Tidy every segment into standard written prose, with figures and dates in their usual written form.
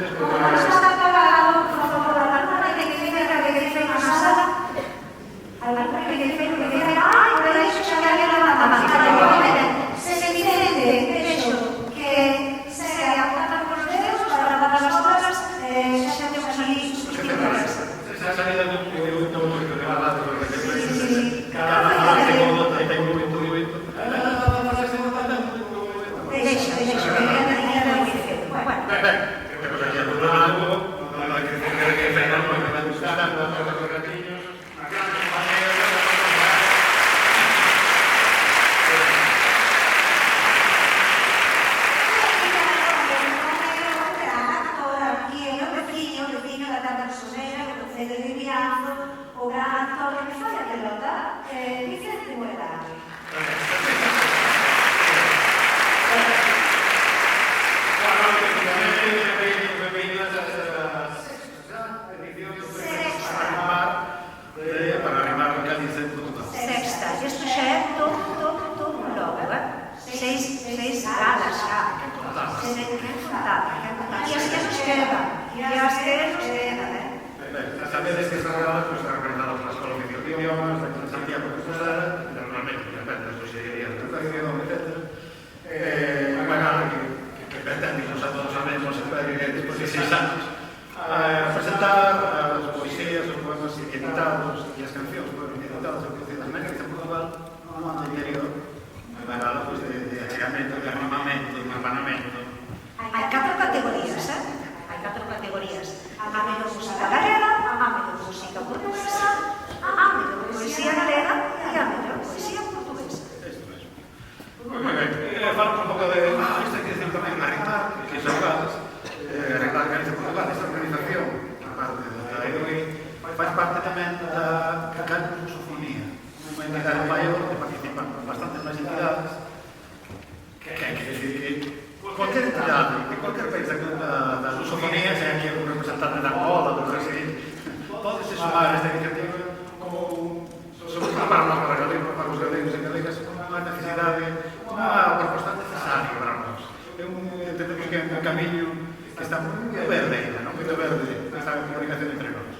está pagado, por favor, alguna que dice na sala, alguna que dice, ai, por iso xa que había na máquina. Se evidente, eso, que se apuntan por os dedos para dar as cosas, xa temos ali sustituidas. Esa salida do momento de balado, cada parte ten un momento. Deixa, que era moi difícil. Bueno. O gran actor que fai a pelota, Vicente Muela. Para arrimar o Cádiz en Portugal. Sexta, isto xa é todo un logo, seis galas xa. E as que nos quedan, Sabedes que estas galas están organizadas pola Escola Oficial de Idiomas, aquí en Santiago de Compostela, normalmente, depende das consejerías de Educación, etc. Unha gala que pretende que os amemos despois de 6 anos a presentar as poesías, os poemas editados e as cancións editadas e producidas na Galicia en Portugal no ano anterior, unha gala de achegamento, de armamento, de hermanamento. Hai 4 categorías, hai 4 categorías. A mellor música galega, a mellor música portuguesa, a mellor poesía galega e a mellor poesía portuguesa. Isto mesmo. Moi ben. Falamos un pouco de isto que dicen tamén arreglar, que son galas, arreglar Galicia en Portugal, esta organización, aparte da EOI, faz parte tamén da Canto Lusofonía, unha entidade maior que participan bastantes máis entidades, que hai que decir que cualquier entidade, de cualquier país da lusofonía, se hai aquí un representante da Angola, do Brasil, pode se sumar a esta iniciativa como sobre todo para nós, para os galegos e galegas, como unha necesidade, unha proposta necesaria para nós. Entendemos que é un camiño que está moi verde, moito verde, esta comunicación entre nós.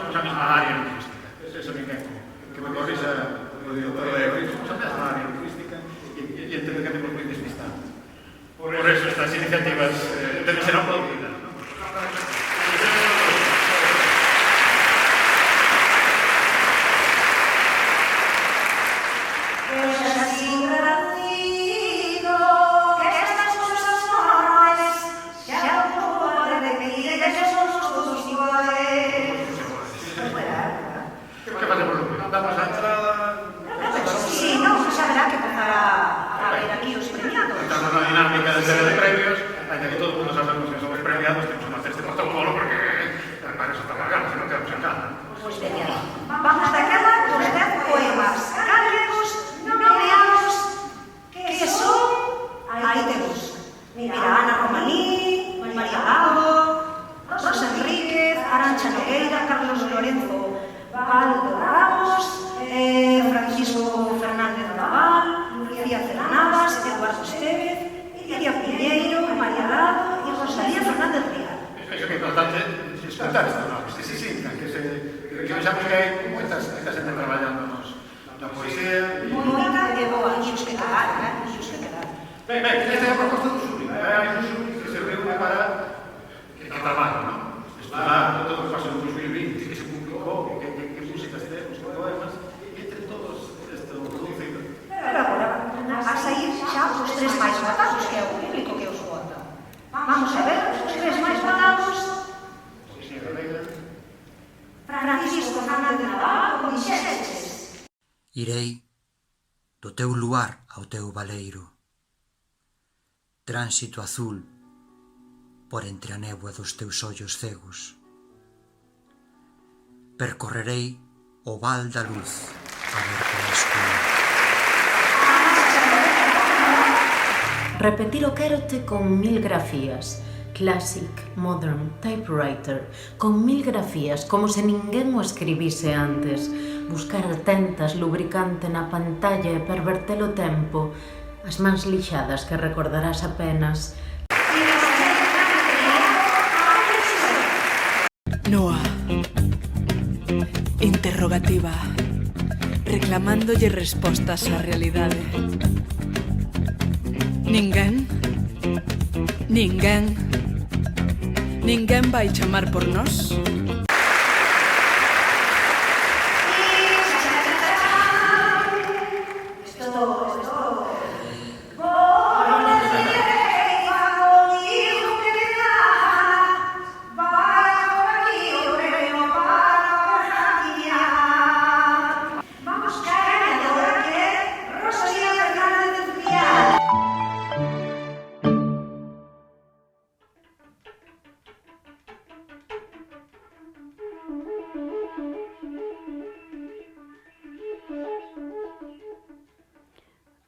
Somos a mesma área lingüística. Eso que me corrija o director de EOI. Somos a mesma área lingüística e entendo que temos moi despistados. Por eso estas iniciativas deben ser aplaudidas. Vamos daquela dos 10 poemas galegos nomeados que son, aí temos, mira, Ana Romaní, María Lago, Rosa Enríquez, Arantxa Nogueira, Carlos Lorenzo Valdo Ramos, Francisco Fernández Naval, Lucía Celanavas, Eduardo Estevez, Iria Piñeiro, María Lago e Rosalía Fernández Rial. É importante escutar estas nomes, que se sintan, que vexamos que hai Irei do teu luar ao teu valeiro, tránsito azul por entre a néboa dos teus ollos cegos. Percorrerei o val da luz a ver que é escuro. Repetir o quérote con 1000 grafías. Classic, modern, typewriter, con 1000 grafías, como se ninguén o escribise antes. Buscar tentas lubricante na pantalla e perverter o tempo. As mans lixadas que recordarás apenas. Noa. Interrogativa. Reclamándolle respostas á realidade. Ninguén vai chamar por nós?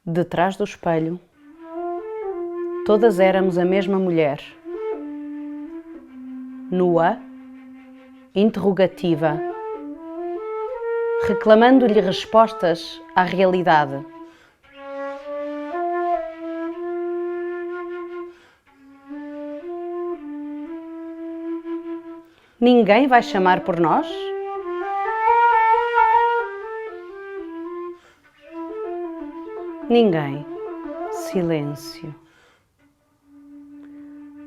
Detrás do espelho, todas éramos a mesma mulher, nua, interrogativa, reclamando-lhe respostas à realidade. Ninguém vai chamar por nós? Ninguém. Silêncio.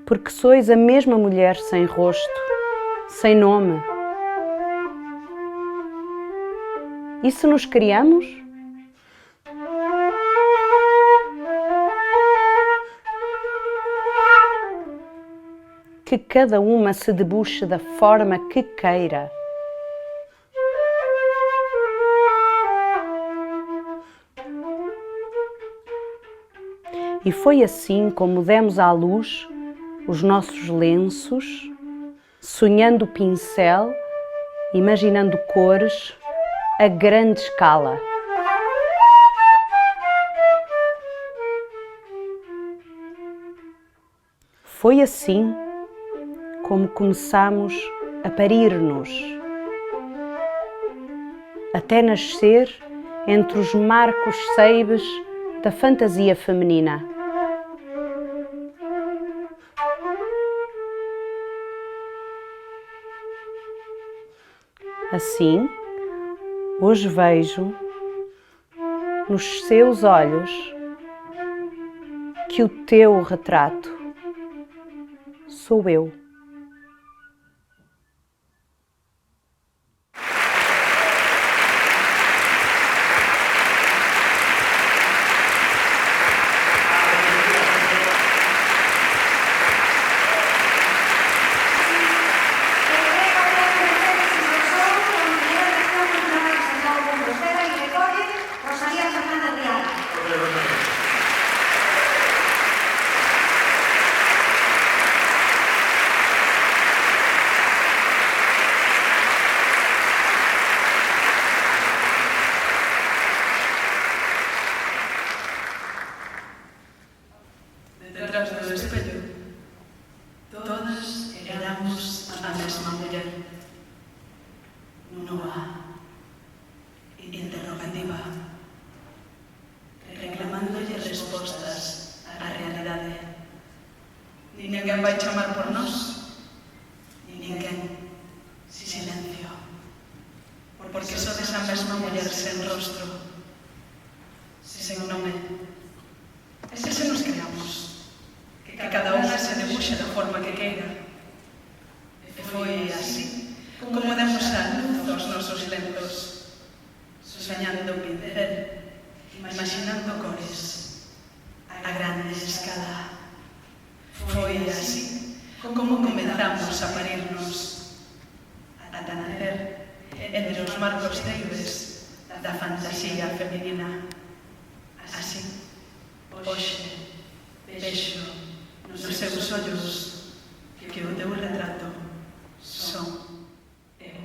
Porque sois a mesma mulher sem rosto, sem nome. E se nos criamos? Que cada uma se debuxe da forma que queira. E foi assim como demos à luz os nossos lenços, sonhando o pincel, imaginando cores a grande escala. Foi assim como começamos a parir-nos, até nascer entre os marcos ceibes da fantasia feminina. Assim, hoje vejo nos seus olhos que o teu retrato sou eu. Detrás do espello, todas éramos a mesma muller, nua, interrogativa, reclamándolle respostas á realidade. Ninguén vai chamar por nós, ninguén, silencio, porque sodes a mesma muller sen rostro, sen nome. E se nos creamos, que cada unha se debuxe da forma que queira. E foi así como demos a luz aos nosos lentos, soñando o pincel, imaginando cores, a grande escala. Foi así como comenzamos a parirnos, a nacer entre os marcos ceibes da fantasía feminina. Así, hoxe, vexo nos seus ollos que o teu retrato son eu.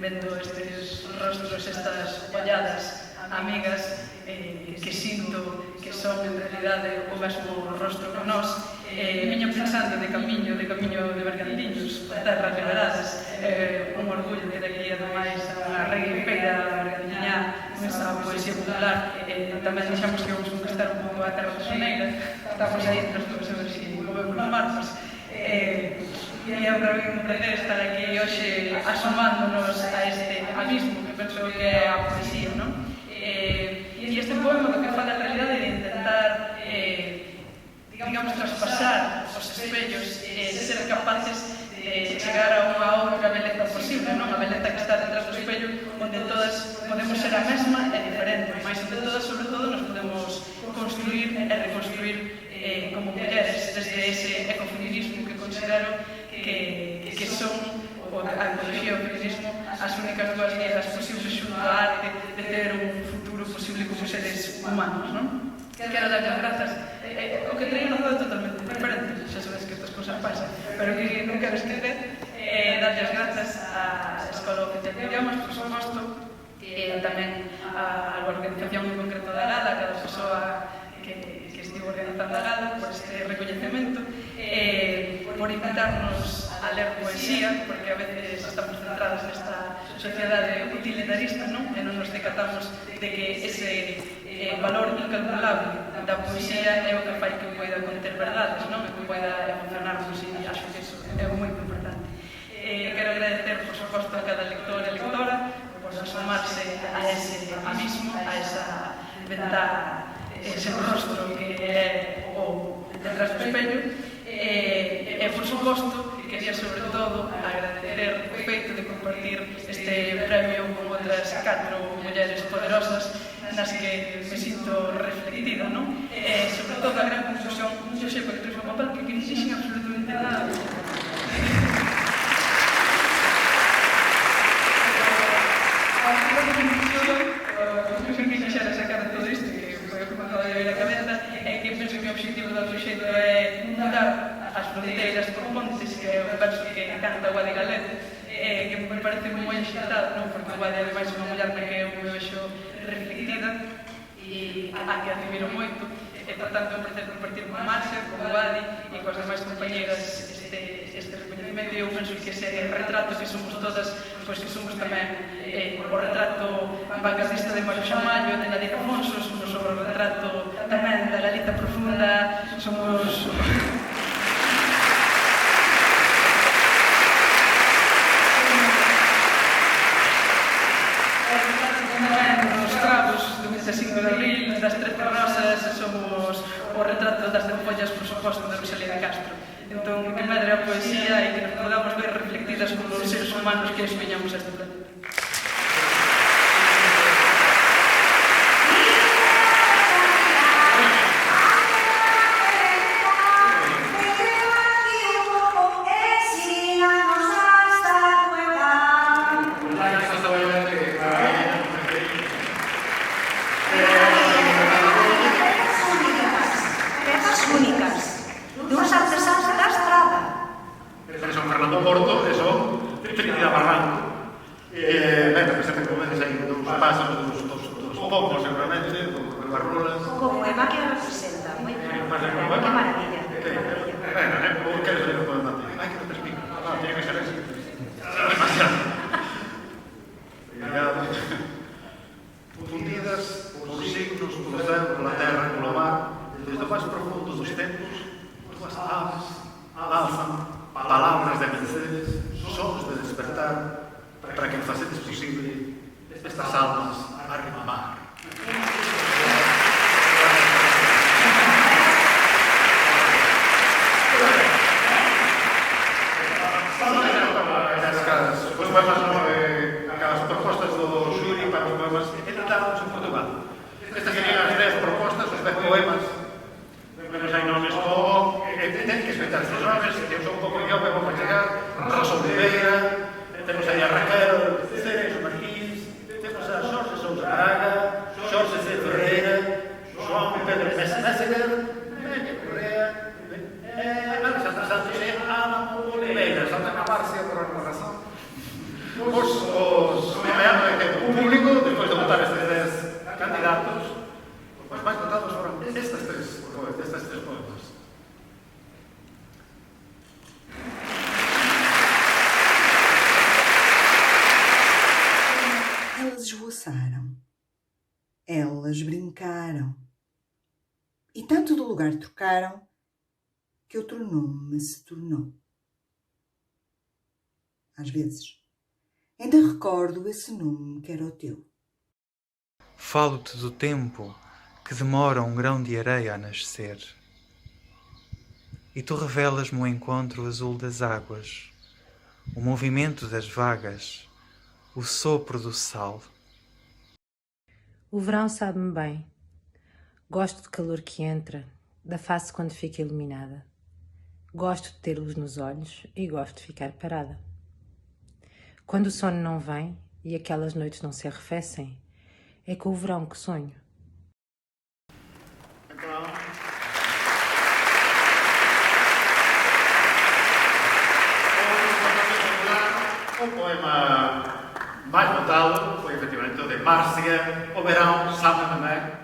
Vendo estes rostros, estas olladas amigas que sinto que son en realidade o mesmo rostro que nós, viño pensando de camiño de Bergantiños, por terras liberadas, un orgullo de aquí ademais a regueipeira bergantiñá, esa poesía popular. Tamén deixamos que vamos conquistar un pouco a terra soneira, estamos aí entre os dous a ver se movemos os marcos. E é para mí un placer estar aquí hoxe asomándonos a este abismo que penso que é a poesía, non? E este poema do que fala en realidade de intentar, digamos, traspasar os espellos, ser capaces de chegar a unha outra beleza posible, non? A beleza que está detrás do espello, onde todas podemos ser a mesma e diferente, mas onde todas, sobre todo, nos podemos construir e reconstruir como mulleres desde ese ecofeminismo que considero que son a ecoloxía e o feminismo as únicas dúas vías posibles xunto á arte de ter un futuro posible como seres humanos, non? Quero dar as grazas. O que traía é totalmente diferente, xa sabes que estas cosas pasan, pero que non quero esquecer dar as grazas á Escola Oficial de Idiomas, por suposto, e tamén á organización en concreto da gala, a cada persoa que estivo organizando a gala, por este recoñecemento, por invitarnos a ler poesía, porque a veces estamos centrados nesta sociedade utilitarista, non? E non nos decatamos de que ese valor incalculable da poesía é o que fai que poida conter verdades, non? E que poida emocionarnos, e acho que iso é moi importante. Quero agradecer, por suposto, a cada lector e lectora por asomarse a ese abismo, a esa ventana, ese rostro que é o detrás do espello, e por suposto que quería sobre todo agradecer o feito de compartir este premio con outras 4 mulleres poderosas nas que me sinto reflectida, non? Sobre todo a gran conclusión, eu sei que trouxe un papel que non dixen absolutamente nada. A conclusión que quixera sacar de todo isto, que foi o que me acaba de vir a cabeza, é que penso que o objetivo do proxecto é mudar as fronteiras por pontes, que é un verso que canta Guadi Galego, que me parece moi axitado, non? Porque Guadi ademais é unha muller na que eu me vexo reflectida e a que admiro moito, e por tanto me parece compartir con Marcia, con Guadi e coas demais compañeras este reconhecimento. E eu penso que ese retrato que somos todas, pois que somos tamén o retrato vanguardista de Mario Xamayo, de Nadia Afonso, somos o retrato tamén da Galiza profunda, somos os cravos do 25 de abril, das 13 rosas, somos o retrato das follas, por suposto, de Rosalía de Castro. Entón, que medre a poesía e que nos podamos ver reflectidas como os seres humanos que esmeñamos este planeta. Fundidas por signos do céu, pola terra e polo mar, desde o máis profundo dos tempos, as aves alzan palabras de Mercedes, sons de despertar, para que facedes posible estas almas a remamar. Os poemas Estas serían as 10 propostas, os 10 poemas. Pero hai nomes como... Ten que escoitar estes nomes, que eu son un pouco miope, vou para chegar. Rosa Oliveira, temos aí a Raquel Ceres Marquís, temos a Xorxe Sousa Braga, Xorxe C. Ferreira, João Pedro Messenger, Meña Correa, Alexandra Santos e Ana Oliveira. Saltan a Márcia por alguma razón. O público, despois de votar estes 10 candidatos, os máis votados foron estas tres poemas. Elas esvoaçaram, elas brincaram, e tanto do lugar trocaram, que outro nome se tornou. Às vezes, ainda recordo esse nome que era o teu. Falo-te do tempo que demora um grão de areia a nascer. E tu revelas-me o encontro azul das águas, o movimento das vagas, o sopro do sal. O verão sabe-me bem. Gosto do calor que entra, da face quando fica iluminada. Gosto de ter luz nos olhos e gosto de ficar parada. Quando o sono não vem e aquelas noites não se arrefecem, é com o verão que sonho. O poema máis votado foi efectivamente o de Márcia, O verão sabe-me ben.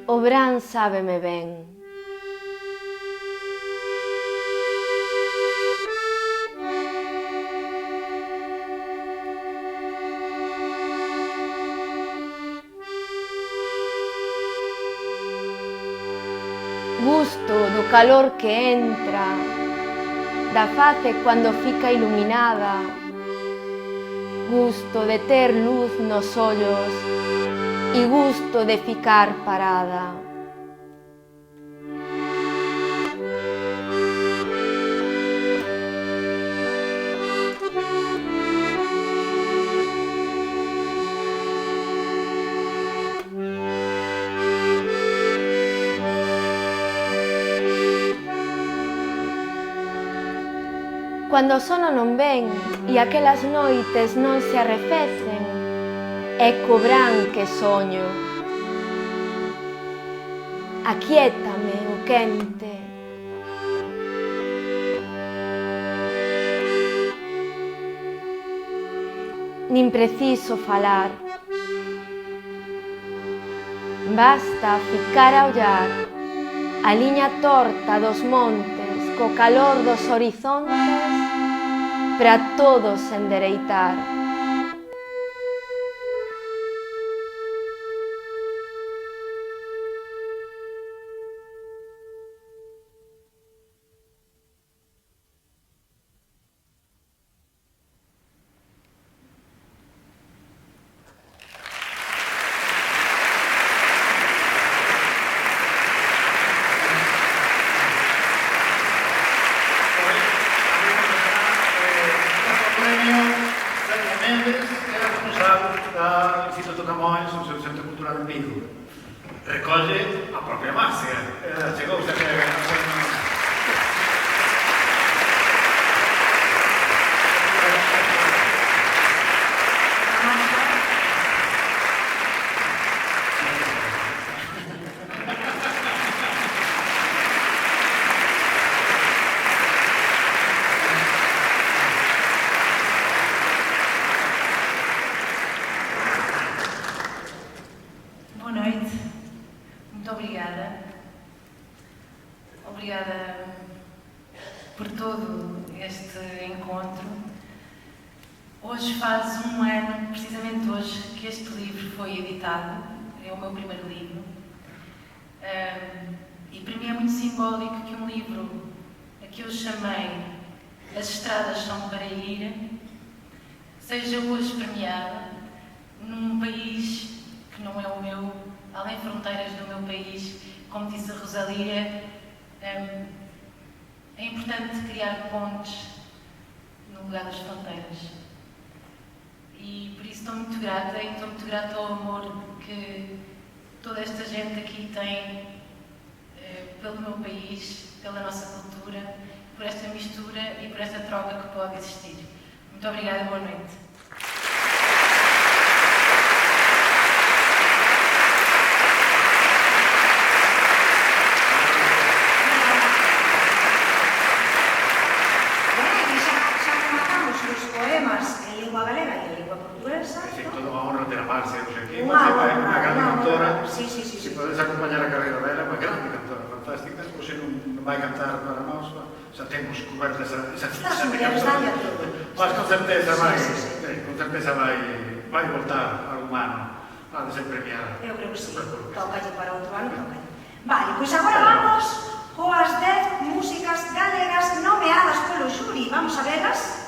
O verán sábeme ben. Gusto do calor que entra, da face cando fica iluminada, gusto de ter luz nos ollos e gusto de ficar parada. Cando o sono non ven e aquelas noites non se arrefecen, é co verán que soño. Aquiétame o quente. Nin preciso falar. Basta ficar a ollar a liña torta dos montes co calor dos horizontes para todos endereitar. Recolle a propia Márcia. Chegouse a que... Boa noite. Muito obrigada. Obrigada por todo este encontro. Hoje faz um ano, precisamente hoje, que este livro foi editado. é o meu primeiro livro. E para mim é muito simbólico que um livro a que eu chamei As Estradas São para Ir seja hoje premiado num país que não é o meu, além fronteiras do meu país. Como disse a Rosalia, é importante criar pontes no lugar das fronteiras. E por isso estou muito grata, e estou muito grata ao amor que toda esta gente aqui tem pelo meu país, pela nossa cultura, por esta mistura e por esta troca que pode existir. Muito obrigada e boa noite. Unha grande cantora, se podes acompañar a carreira dela, unha grande cantora, fantástica, pois se non vai cantar para nós, xa temos coberta esa ficha de cantora, mas con certeza vai voltar algún ano a de ser premiada. Eu creo que sí, tócalle para outro ano, tócalle. Vale, pois agora vamos coas 10 músicas galegas nomeadas polo xuri, vamos a velas.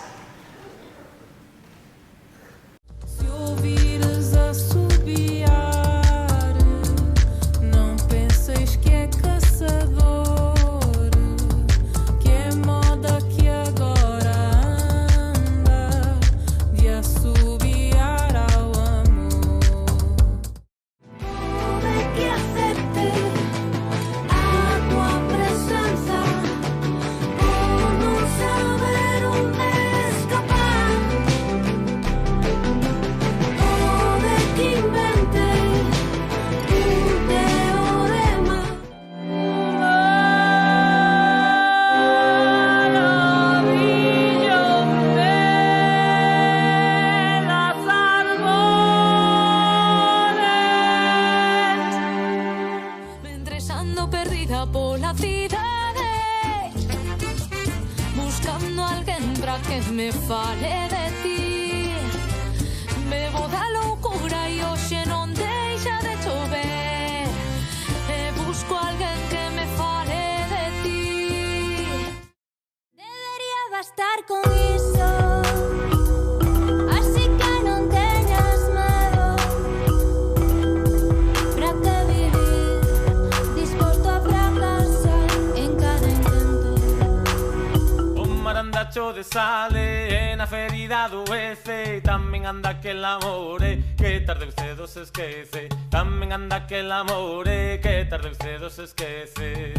De sale na ferida doece, tamén anda que el amore que tarde ou cedo se esquece, tamén anda que el amore que tarde ou cedo se esquece.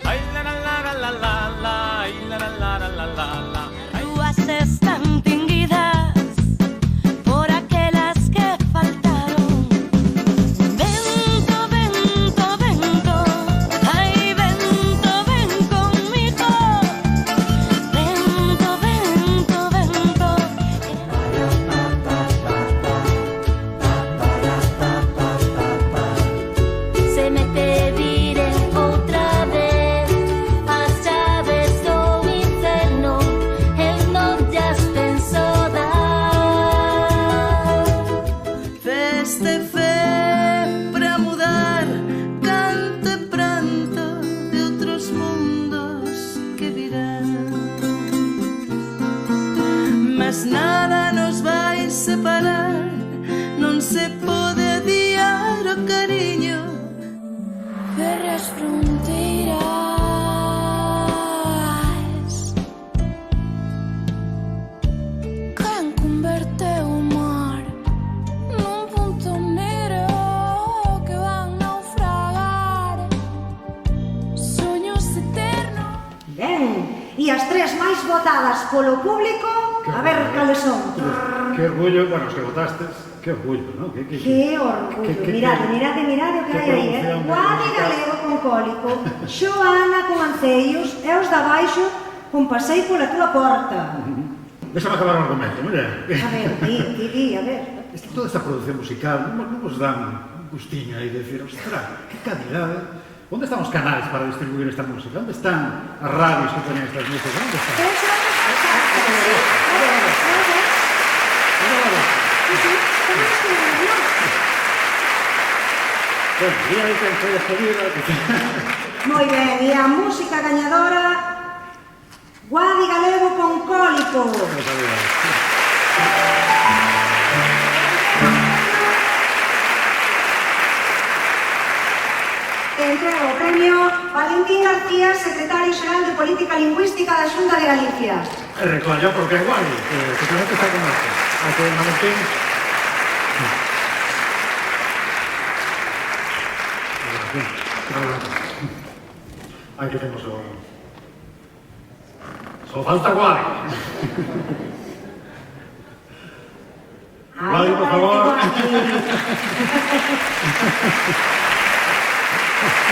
Ai la la la la la la, ai la la la la la la. As rúas están tinguidas por aquelas que faltaron. Vento, vento, vento, ai vento, ven conmigo. Nada nos vai separar, non se pode adiar o cariño. Ferre as fronteiras, quen converte o mar nun punto negro que van naufragar soños eternos. Ben, e as tres máis votadas polo público, a ver cales son. Que orgullo, bueno, os que votastes, que orgullo, non? Que orgullo, mirade o que hai aí, Guadi galego con cólico, Xoana con anceios e os da baixo con pasei pola túa porta. Déxame acabar o argumento, muller. A ver, di, a ver. Toda esta producción musical non vos dan un gustiño aí de decir, ostras, que calidade. Onde están os canais para distribuir esta música? Onde están as radios que teñen estas músicas? Onde están? Bueno, e aí quen foi escolhida? Moi ben, e a música gañadora, Guadi Galego con Cólico. Entrega o premio Valentín García, secretario xeral de Política Lingüística da Xunta de Galicia. Claro, yo porque é Guadi, que tamén está con esto. Aunque Valentín... Aquí temos o... Só falta Guadi. Guadi, por favor.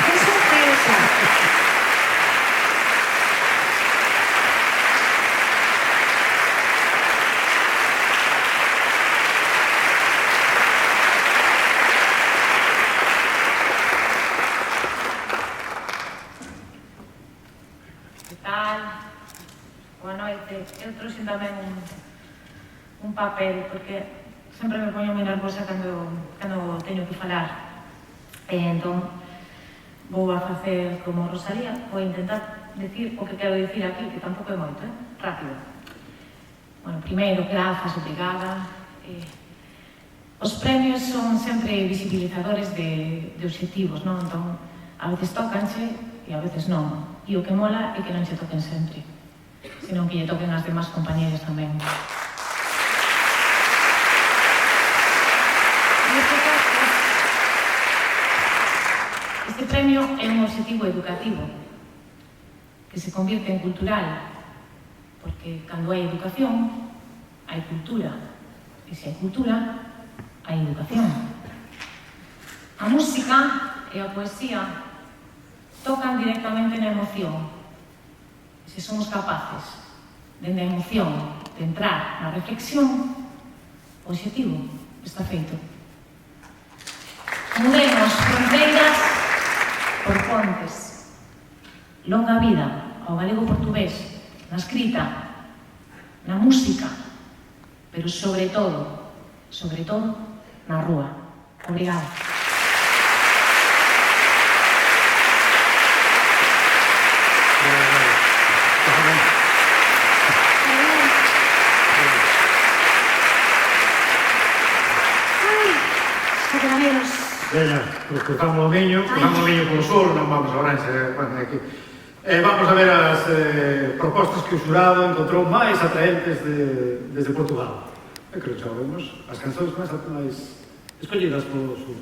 ¡Qué sorpresa! Que tal? Boa noite. Eu trouxe tamén un papel, porque sempre me poño moi nervosa cando teño que falar. Entón, vou a facer como Rosalía, vou intentar decir o que quero dicir aquí, que tampouco é moito, rápido. Bueno, primeiro, grazas, obrigada. Os premios son sempre visibilizadores de obxectivos, non? Entón, a veces tócanche e a veces non. E o que mola é que non che toquen sempre, senón que lle toquen as demás compañeros tamén. Este premio é un obxectivo educativo que se convierte en cultural, porque cando hai educación, hai cultura, e se hai cultura, hai educación. A música e a poesía tocan directamente na emoción. Se somos capaces, dende a emoción, de entrar na reflexión, o obxectivo está feito. Mudemos fronteiras por pontes. Longa vida ao galego portugués, na escrita, na música, pero sobre todo, na rúa. Obrigada. Veña, pues cruzamos o Miño polo sur, non vamos a Ourense, aquí. Vamos a ver as propostas que o xurado encontrou máis atraentes desde Portugal. Creo que xa vemos as canções máis escollidas polo sur.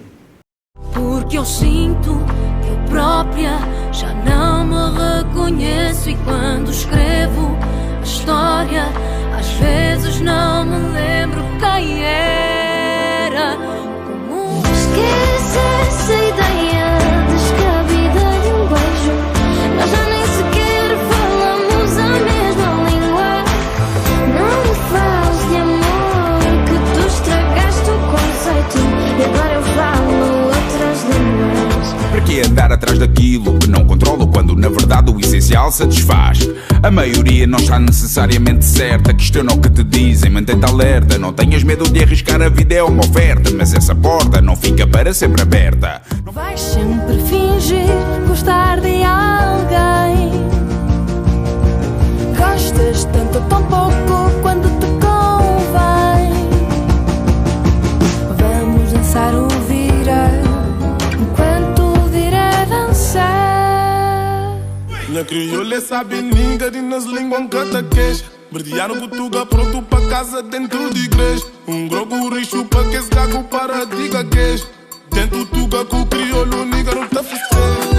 Porque eu sinto que eu própria já não me reconheço, e quando escrevo a história às vezes não me lembro quem era. Como esquece essa ideia descabida de um beijo? Nós já nem sequer falamos a mesma língua. Não me fales de amor, que tu estragaste o conceito, e agora eu falo outras línguas. Para que andar atrás daquilo que não controlo, quando na verdade o essencial satisfaz? A maioria não está necessariamente certa. Questiona o que te dizem, mantém-te alerta. Não tenhas medo de arriscar, a vida é uma oferta, mas essa porta não fica para sempre aberta. Vais sempre fingir gostar de alguém. Gostas tanto tão pouco quando te convém. Vamos dançar o vira enquanto o vira dançar. Na crioula sabe ninguém de nas línguas cataquês. Verdear no Portugal pronto para casa dentro de igreja. Um grogo richo para que esse gago para diga queijo. Dentro do tuga com o crioulo niga não tá festejo.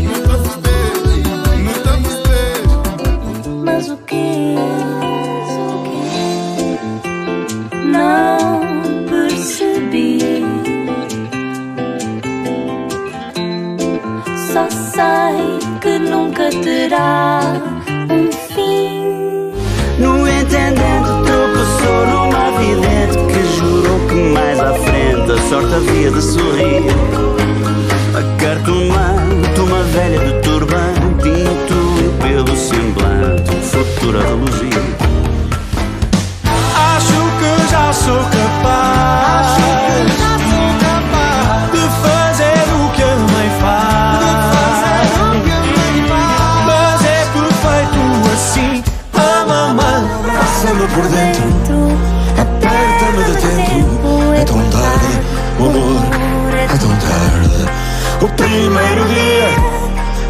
Não tá festejo, não tá festejo. Mas o que? Não percebi. Só sei que nunca terá um fim. No entendente tropeçou numa vidente que jurou que mais à frente a sorte havia de sorrir. Acartonando uma velha de turbante intuiu pelo semblante um futuro a reluzir. Acho que já sou capaz de fazer o que o amor é tão tarde. O primeiro dia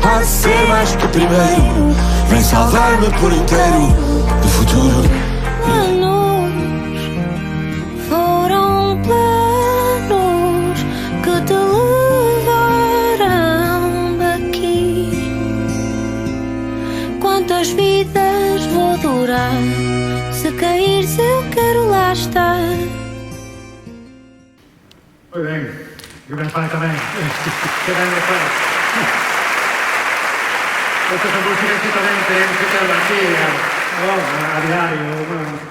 há de ser mais que o primeiro. Vem salvar-me por inteiro do futuro. Planos foram planos que te levaram daqui. Quantas vidas vou durar? Se caíres eu quero lá estar. Muy bien, y un pai tamén. Que grande pai. Esta é música que tamén tenemos que ter aquí a diario.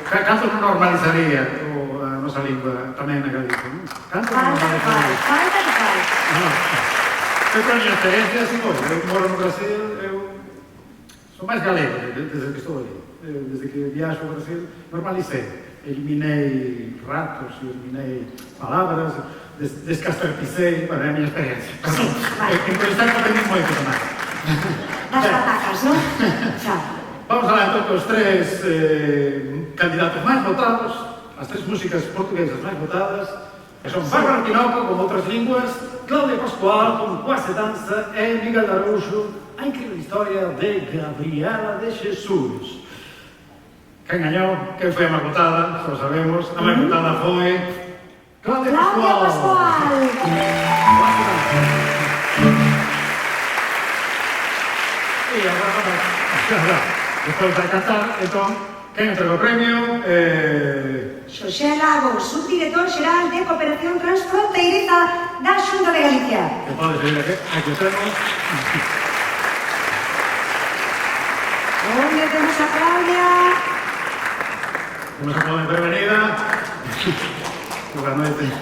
Canto non normalizaría a nosa lingua tamén na Galicia. Canto non normalizaría. Eu con a miña experiencia, así moi. Eu moro no Brasil, eu son máis galego desde que estou ali. Desde que viaxo ao Brasil, normalicei. Eliminei ratos, eliminei palabras, descastarpicei, bueno, é a miña experiencia. En Coistán aprendi moito tamén. Das patacas, non? Xa. Vamos a entón cos tres candidatos máis votados, as tres músicas portuguesas máis votadas, que son Bárbara Tinoco, con outras linguas, Claudia Pascual, con Quase Danza, e Miguel Araújo, a incrível historia de Gabriela de Jesús. Quen gañou? Quen foi a máis votada? Só sabemos. A máis votada foi Claudia Pascual. E agora, despois de cantar, entón, quen entrega o premio? Xosé Lago, subdirector xeral de Cooperación Transfronteiriza da Xunta de Galicia. Que pode ser aquí o temos. Onde temos a Claudia? Temos a Claudia intervenida. Boa noite.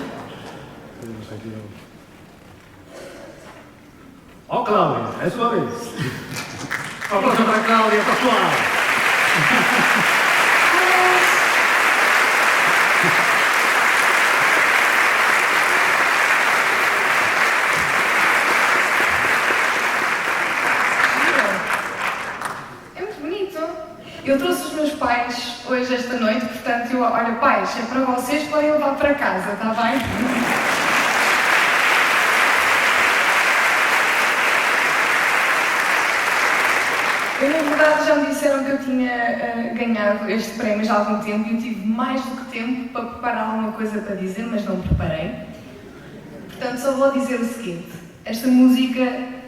Temos aquí o Claudia, é a súa vez. Un aplauso para Claudia Pascual. É muito bonito. Eu trouxe os meus pais hoje, esta noite, portanto, olha, pais, é para vocês, podem levar para casa, está bem? Eu, na verdade, já me disseram que eu tinha ganhado este prémio já há algum tempo e eu tive mais do que tempo para preparar alguma coisa para dizer, mas não preparei. Portanto, só vou dizer o seguinte: esta música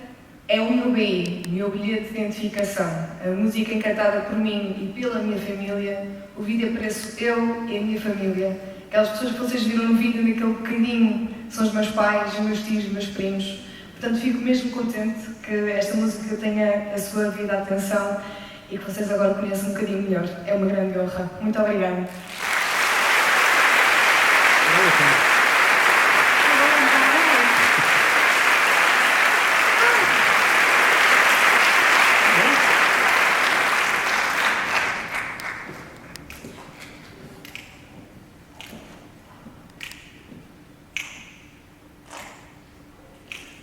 é o meu BI, o meu bilhete de identificação. A música encantada por mim e pela minha família. O vídeo apareço eu e a minha família. Aquelas pessoas que vocês viram no vídeo, naquele bocadinho, são os meus pais, os meus tios, os meus primos. Portanto, fico mesmo contente que esta música tenha a sua devida atenção e que vocês agora conheçam um bocadinho melhor. É uma grande honra. Muito obrigada.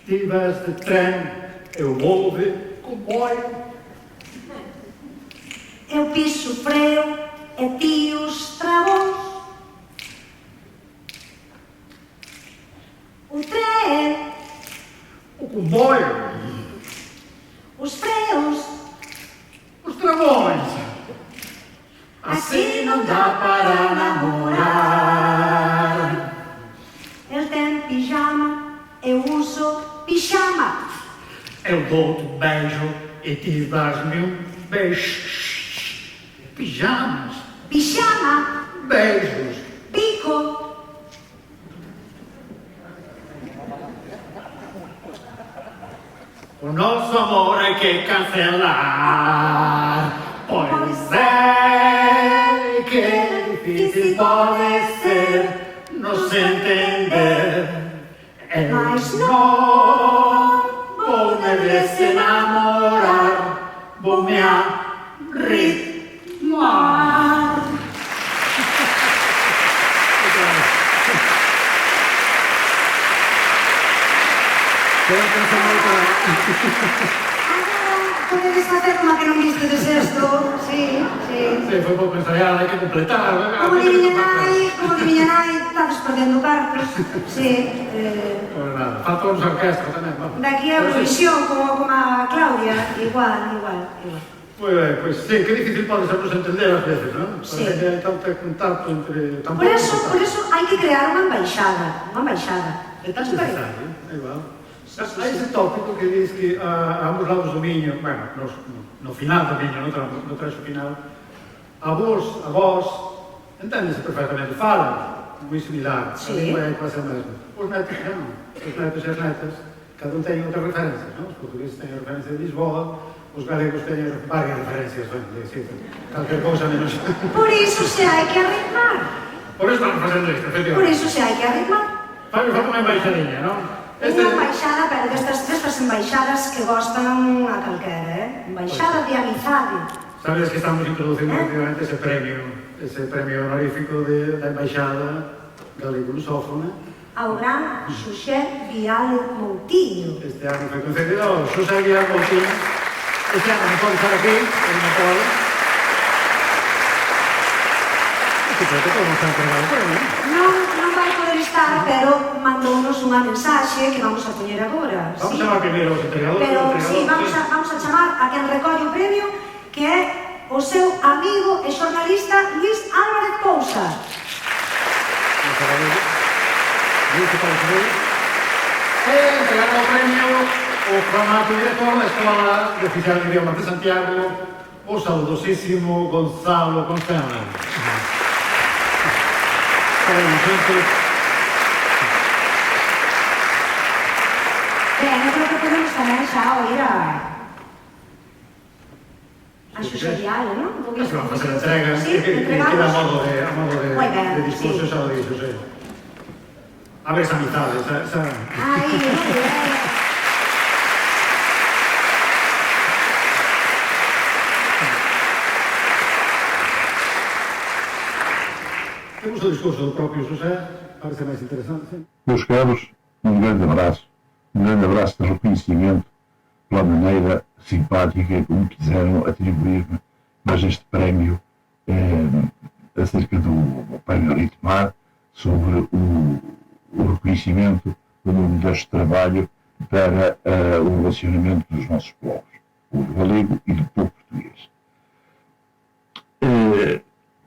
Tivas de trem, eu vou de comboio. Eu piso freio e ti os travos. O trem, o comboio, os freos, os travões. Assim não dá para namorar. Ele tem pijama, eu uso pijama. Eu dou-te um beijo e te dás-me um beijo. Pijamas. Pijama. Beijos. Pico. O nosso amor hay que cancelar. Pois é que difícil pode ser nos entender. Mas não vou me desenamorar, vou me arritmar. Podedes facer como que non viste de sexto, sí, sí. Sí, foi pouco ensaiada, hai que completar. Como de miña nai, estades perdendo cartos. Sí. Pois nada, falta uns orquestra tamén, vamos. Daqui a Eurovisión, como a Claudia, igual. Moi ben, pois sí, que difícil pode sernos entender ás veces, non? Sí. Porque hai tanto contacto entre... Por eso hai que crear unha embaixada. É tan necesario, é igual. Hai ese tópico que diz que a ambos lados do Miño, bueno, no final do Miño, no trecho final, a vos, enténdese perfectamente, falan, moi similar, a lingua é quase a mesma. Os netos non, os netos e as netas, cada un teñen outras referencias, non? Os portugueses teñen a referencia de Lisboa, os galegos teñen varias referencias, calquer cousa menos. Por iso se hai que arritmar. Por iso estamos facendo isto, efectivamente. Por iso se hai que arritmar. Falta unha embaixadiña, non? Unha embaixada, pero destas embaixadas que gostan a calquera, Embaixada de amizade. Sabes que estamos introducindo efectivamente ese premio honorífico da embaixada galego-lusófona. Ao gran Xosé Vial Moutinho. Este ano foi concedido ao Xosé Vial Moutinho. Este ano non pode estar aquí, ele non pode. Este creo que podemos estar entregado por ele. Non vai poder estar, pero mandounos unha mensaxe que vamos a poñer agora. Vamos a chamar primeiro aos entregadores. Pero sí, vamos a chamar a quen recolle o premio, que é o seu amigo e xornalista Luis Álvarez Pousa. E entregaron o premio o programato director da Escola de Oficial de Idiomas de Santiago, o saudosísimo Gonzalo Constela. Ben, eu creo que podemos tamén xa oír a Xosé Vial, non? Isto vamos a facer entrega, que queda a modo de discurso, xa o dixo, sí. A ver esa amizade, esa... Ai, moi ben. Temos o discurso do propio Xosé, parece máis interesante. Meus caros, um grande abraço de reconhecimento pela maneira simpática como quiseram atribuir-me, mas este prémio acerca do prémio Ritmar, sobre o reconhecimento do meu modesto trabalho para o relacionamento dos nossos povos, o galego e do povo português.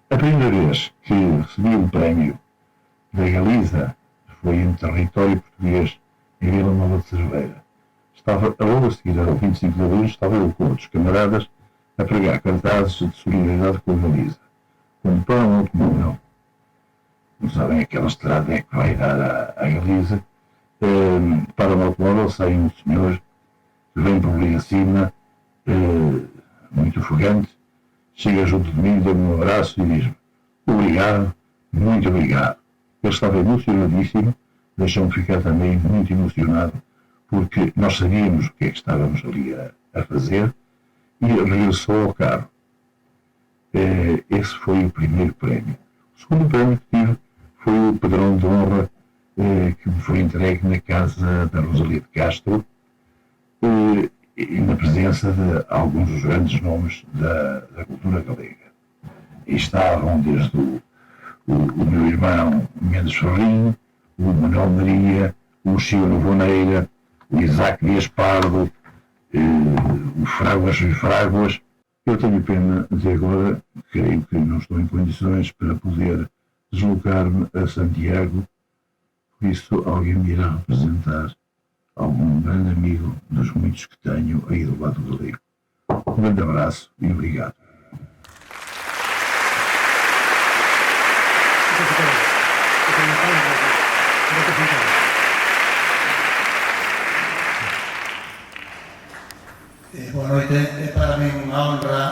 A primeira vez que recebi um prémio da Galiza foi em território português, em Vila Nova de Cerveira. Estava, logo a seguir ao 25 de abril, estava eu com outros camaradas a pregar cartazes de solidariedade com a Galiza. Quando para um automóvel, não sabem aquela estrada que vai dar à Galiza, para um automóvel sai um senhor que vem por ali acima, muito ofegante, chega junto de mim, dá-me um abraço e diz-me: obrigado, muito obrigado. Ele estava emocionadíssimo, deixou-me ficar também muito emocionado, porque nós sabíamos o que é que estávamos ali a fazer, e regressou ao carro. Esse foi o primeiro prémio. O segundo prémio que tive foi o padrão de honra que me foi entregue na casa da Rosalia de Castro, e na presença de alguns dos grandes nomes da cultura galega. E estavam desde o meu irmão Mendes Ferrinho, o Manuel Maria, o Chico Novoneira, o Isaac Dias Pardo, o Fráguas e Fráguas. Eu tenho pena de agora, creio que não estou em condições para poder deslocar-me a Santiago, por isso alguém me irá representar, algum grande amigo dos muitos que tenho aí do lado do Rio. Um grande abraço e obrigado. Boa noite, é para mí unha honra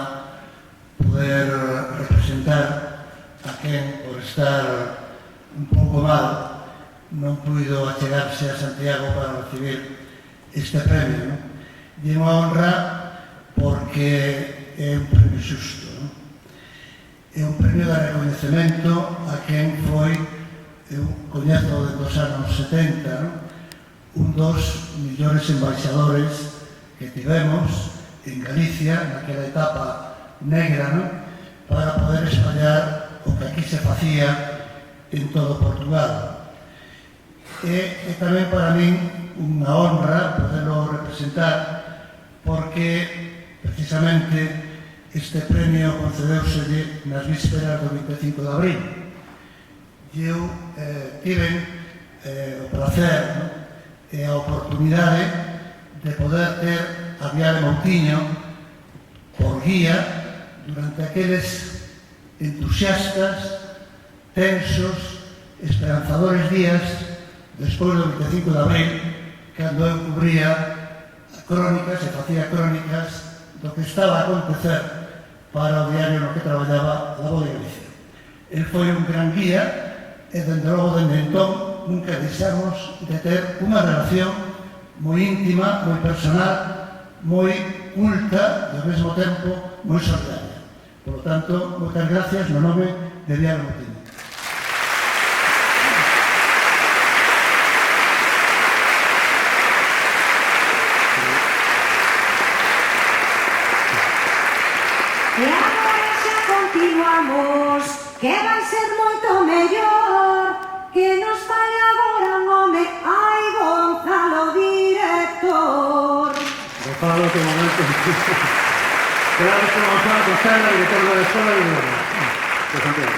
poder representar a quen, por estar un pouco mal, non puido achegarse a Santiago para recibir este premio, non? E é unha honra porque é un premio xusto, non? É un premio de reconhecemento a quen foi, eu coñezo desde os anos 70, non? Un dos millores embaixadores que tivemos en Galicia, naquela etapa negra, non? Para poder espallar o que aquí se facía en todo Portugal. é tamén para min unha honra poderlo representar porque precisamente este premio concedeuselle nas vísperas do 25 de abril. E eu tive o placer e a oportunidade de poder ter a Viale Moutiño por guía durante aqueles entusiastas, tensos, esperanzadores días despois do 25 de abril, cando eu cubría crónicas e facía crónicas do que estaba a acontecer para o diario no que traballaba La Voz de Galicia. El foi un gran guía e, dende logo, dende entón, nunca deixamos de ter unha relación moi íntima, moi personal, moi culta e, ao mesmo tempo, moi solidaria. Por lo tanto, moitas gracias no nome de Viale Moutiño. E agora xa continuamos, que vai ser moito mellor que nos fale agora un home. Ai, Gonzalo, director. Gonzalo, que momento. Claro que Gonzalo Costela, director da Escola de Santiago.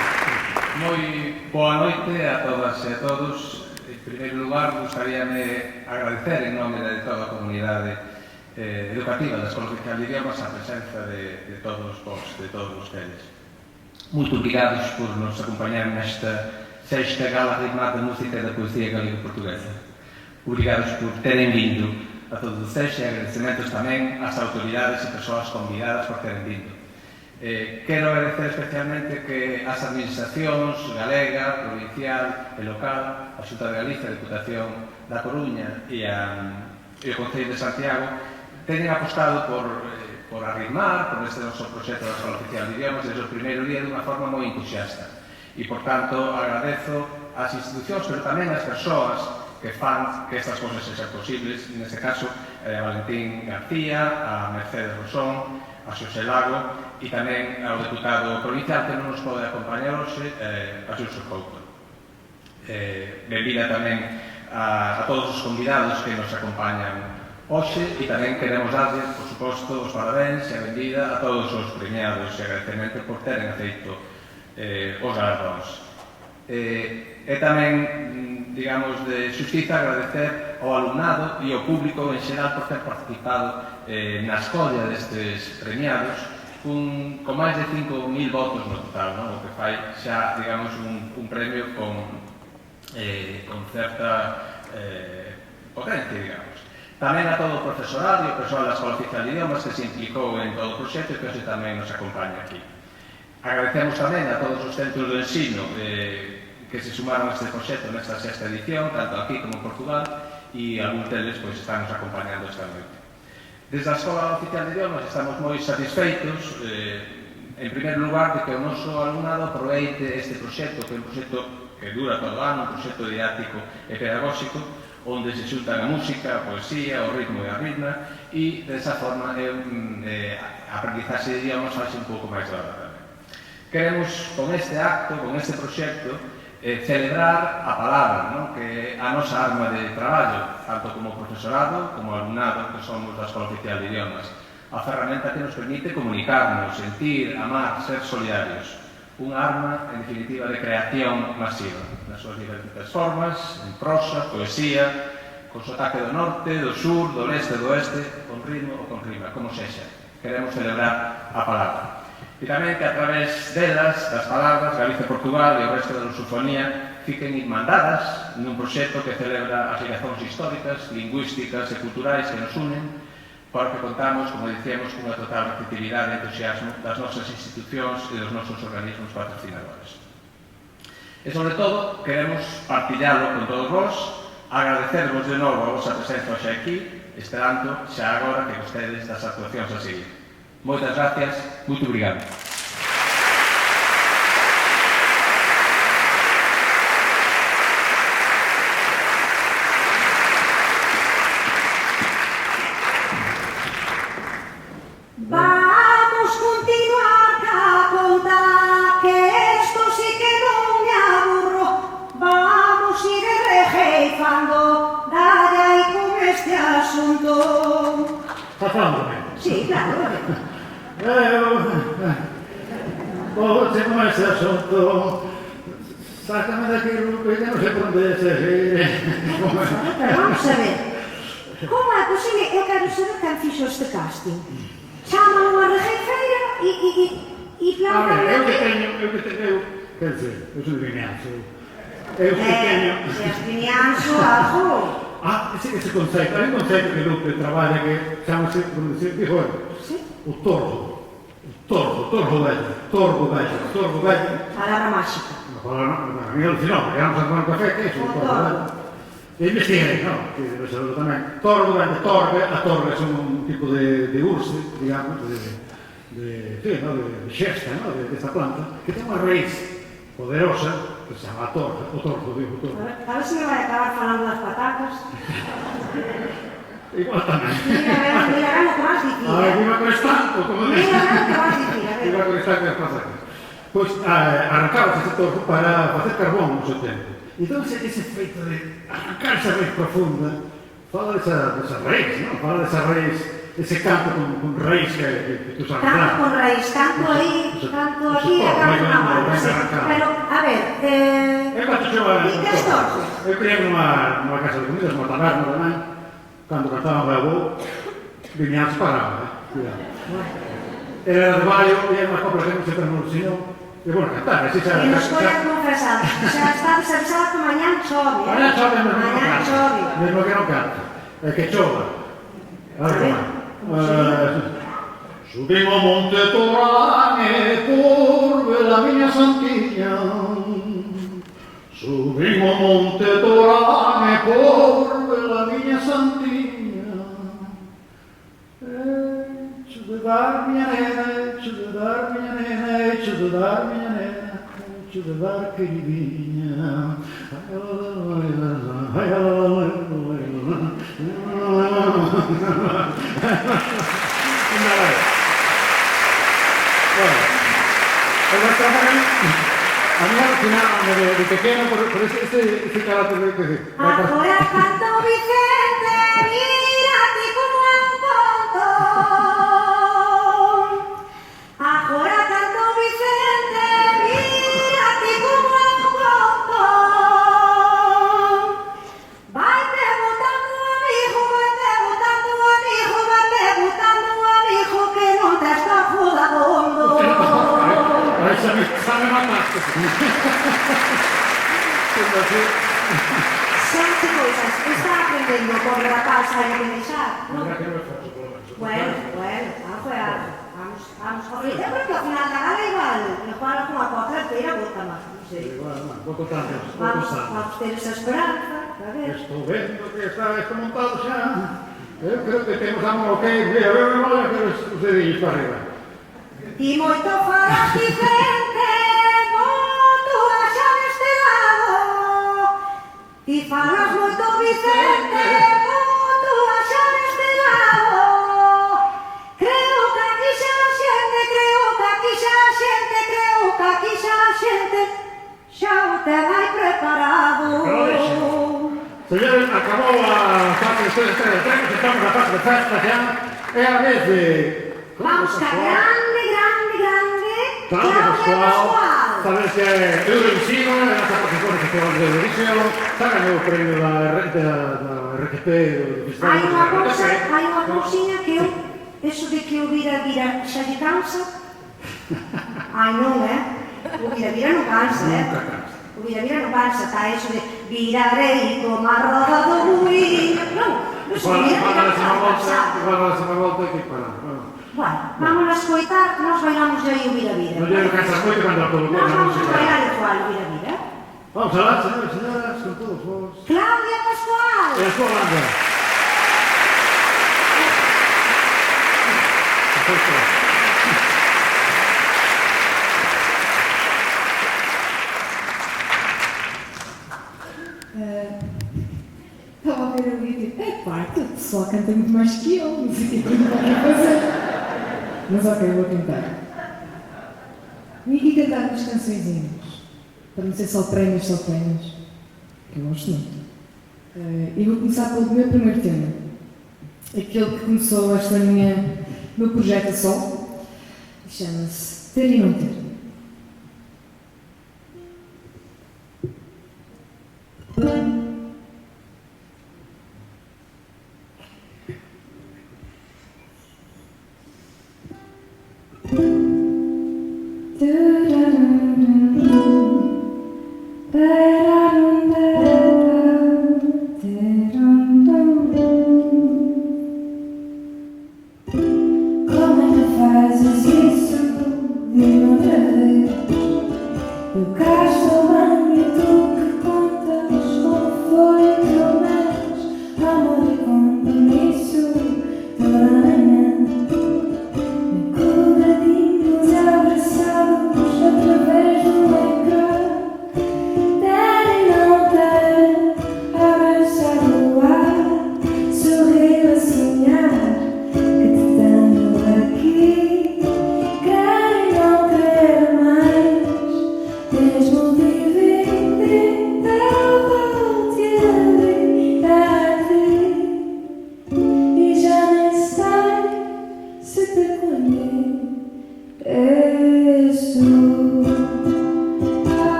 Moi boa noite a todas e a todos. En primeiro lugar, gustaríame agradecer en nome de toda a comunidade educativa da Escola Oficial de Idiomas a presenza de todos vos, de todos vostedes. Moito obrigados por nos acompañar nesta sexta gala ritmada de música e da poesía galega-portuguesa. Obrigados por terem vindo a todos vocês e agradecimentos tamén ás autoridades e persoas convidadas por terem vindo. Quero agradecer especialmente que as administracións galega, provincial e local, a Xunta de Galicia, a Diputación da Coruña e o Concello de Santiago teñen apostado por arritmar por este noso proxecto da Escola Oficial de Idiomas desde o primeiro día dunha forma moi entusiasta. E, por tanto, agradezo ás institucións, pero tamén ás persoas que fan que estas cousas sexan posibles, neste caso, a Valentín García, a Mercedes Rosón, a Xosé Lago e tamén ao deputado provincial que non nos pode acompañar hoxe, a Xurxo Couto. Benvida tamén a todos os convidados que nos acompañan hoxe e tamén queremos darles, por suposto, os parabéns e a benvida a todos os premiados e agradecemento por terem aceito os galardóns. E tamén, digamos, de xustiza agradecer ao alumnado e ao público en xeral por ter participado na escolla destes premiados con máis de 5.000 votos no total, o que fai xa, digamos, un premio con certa potencia, digamos. Tamén a todo o profesorado e o persoal da Escola Oficial de Idiomas que se implicou en todo o proxecto e que hoxe tamén nos acompaña aquí. Agradecemos tamén a todos os centros de ensino que se sumaron a este proxecto nesta sexta edición, tanto aquí como en Portugal, e algúns deles están nos acompañando esta noite. Desde a Escola Oficial de Idiomas estamos moi satisfeitos, en primeiro lugar, de que o noso alumnado aproveite este proxecto, que é un proxecto que dura todo o ano, un proxecto didáctico e pedagóxico, onde se xuntan a música, a poesía, o ritmo e a ritma, e desa forma a aprendizaxe de idiomas faz un pouco máis doada tamén. Queremos, con este acto, con este proxecto, celebrar a palabra, que é a nosa arma de traballo, tanto como profesorado, como alumnado, que somos da Escola Oficial de Idiomas. A ferramenta que nos permite comunicarnos, sentir, amar, ser solidarios. Unha arma, en definitiva, de creación masiva, nas súas diferentes formas, en prosa, poesía, con sotaque do norte, do sur, do leste, do oeste, con ritmo ou con rima, como sexa. Queremos celebrar a palabra. E tamén que a través delas, das palabras, Galicia, Portugal e o resto da lusofonía fiquen irmandadas nun proxecto que celebra as ligazóns históricas, lingüísticas e culturais que nos unen, porque contamos, como dicíamos, cunha total receptividade e entusiasmo das nosas institucións e dos nosos organismos patrocinadores. E, sobre todo, queremos partillalo con todos vós, agradecervos de novo a vosa presenza hoxe aquí, esperando xa agora que gostedes das actuacións a seguir. Moitas gracias, moito obrigado. Vamos continuar a contar que esto sí que non me aburro. Vamos ir de rejeifan falando também? Sí, claro. Vou com esse assunto. Sácame daqui, Lupe, que non sei por onde seguir. Pero vamos a ver. Como é posible? Eu quero saber quen fixo este casting. Chaman unha rejeifeira e A ver, plantan... eu que teño, quer dizer, eu sou de Vimianzo. Eu que teño... Se as Vimianzo, algo... Ese conceito, hai un conceito que Lupe traballa que chamase, como dixo, o tordo. Tordo vello. Palabra máxica. A mí alucinó, llegamos a tomar un café, que é iso? Tordo vello. E investiguei, non? Que debe ser tamén. Tordo vello, a torre son un tipo de urso, digamos, de xesta, desta planta, que ten unha raíz poderosa, que se chama a torre, o tordo. A ver se me vai acabar falando das patacas. Igual tamén. Mira, o que vas dicir. Viva con estanco, como dices. Mira, o que vas dicir, a ver. Viva con estanco das patacas. Pois arrancabas ese tordo para facer carbón no seu tempo. Entón, ese feito de arrancar esa raíz profunda, fala desa raíz, non? Fala desa raíz, ese canto con raíz que tú sabes. Canto con raíz, canto aí, canto aquí e canto na mano. Pero, a ver, Eu canto xeva... E que estorce? Eu criei nunha casa de comidas, nunha taberna tamén, cando cantaba o meu avó, Vimianzo paraba, cuidado. Era de Baio e era unha copla que non se permaneceu. E bueno, cantar, así xa... E nos colla confesar, xa está desavisado que mañán chove. Mañán chove, mesmo que non Mañán canta. chove. Mesmo que non canta. É que chova. Subim ao monte Torane por ver a miña santiña. Subim ao monte Torane por ver a miña santiña. Echo de dar miña nena, echo de dar miña nena, echo de dar miña nena, echo de dar queridinha. Ai, a mí alucinaba de pequeño por ese carácter de decir. Agora canto Vicente, mira ti como é un conto. Agora canto Vicente, mira ti como é un conto. Vaite botando un amigo, que non te está jodabondo. Xa me mataste. Xente cousas, está aprendendo por rapaz a organizar, non? Bueno, algo é algo. Vamos a ver. Eu creo que ao final da gala igual, igual unha coca inteira bota máis, non sei. Vamos ter esa esperanza, a ver. Estou vendo que está montado xa. Eu creo que temos a mão ok. Mira, olha que os dedillos para arriba. Ti moito falas, Vicente, moito xa neste lado. Ti falas moito, Vicente, moito xa neste lado. Creo que aquí xa a xente, xa o te vai preparado. Señores, acabou a fase de tren, estamos na fase de festa xa. É a vez de... Vamos a grande, Claudia Pascual. Sabes que é Eurovisivo, é a nosa profesora que Festival de Eurovisión, xa gañou o premio da RTP, do Festival de Eurovisión. Hai unha cousiña que eu, eso de que o vira xa lle cansa. Ai non, o vira non cansa, O vira non cansa, está eso de virarei como a roda do buiño. Non se vira non cansa. Igual a semana volta que parar. Bueno, vamos a escoitar, nos bailamos aí o vira-vira. Non lle cansas moito cando a colocou na música. Vamos a bailar igual o vira-vira. Vamos alá, señores, señoras, con todos vos. Claudia Pascual! E a súa banda. Perfecto. Estava a ver ali e digo, epá, aquele pessoal canta muito mais que eu, não sei o que é que eu vou fazer. Mas ok, vou tentar. Vim aqui cantar umas cançõezinhas, para não ser só prémios, que eu gosto muito. E vou começar pelo meu primeiro tema, aquele que começou este meu projeto a sol, chama-se Ter e Não Ter.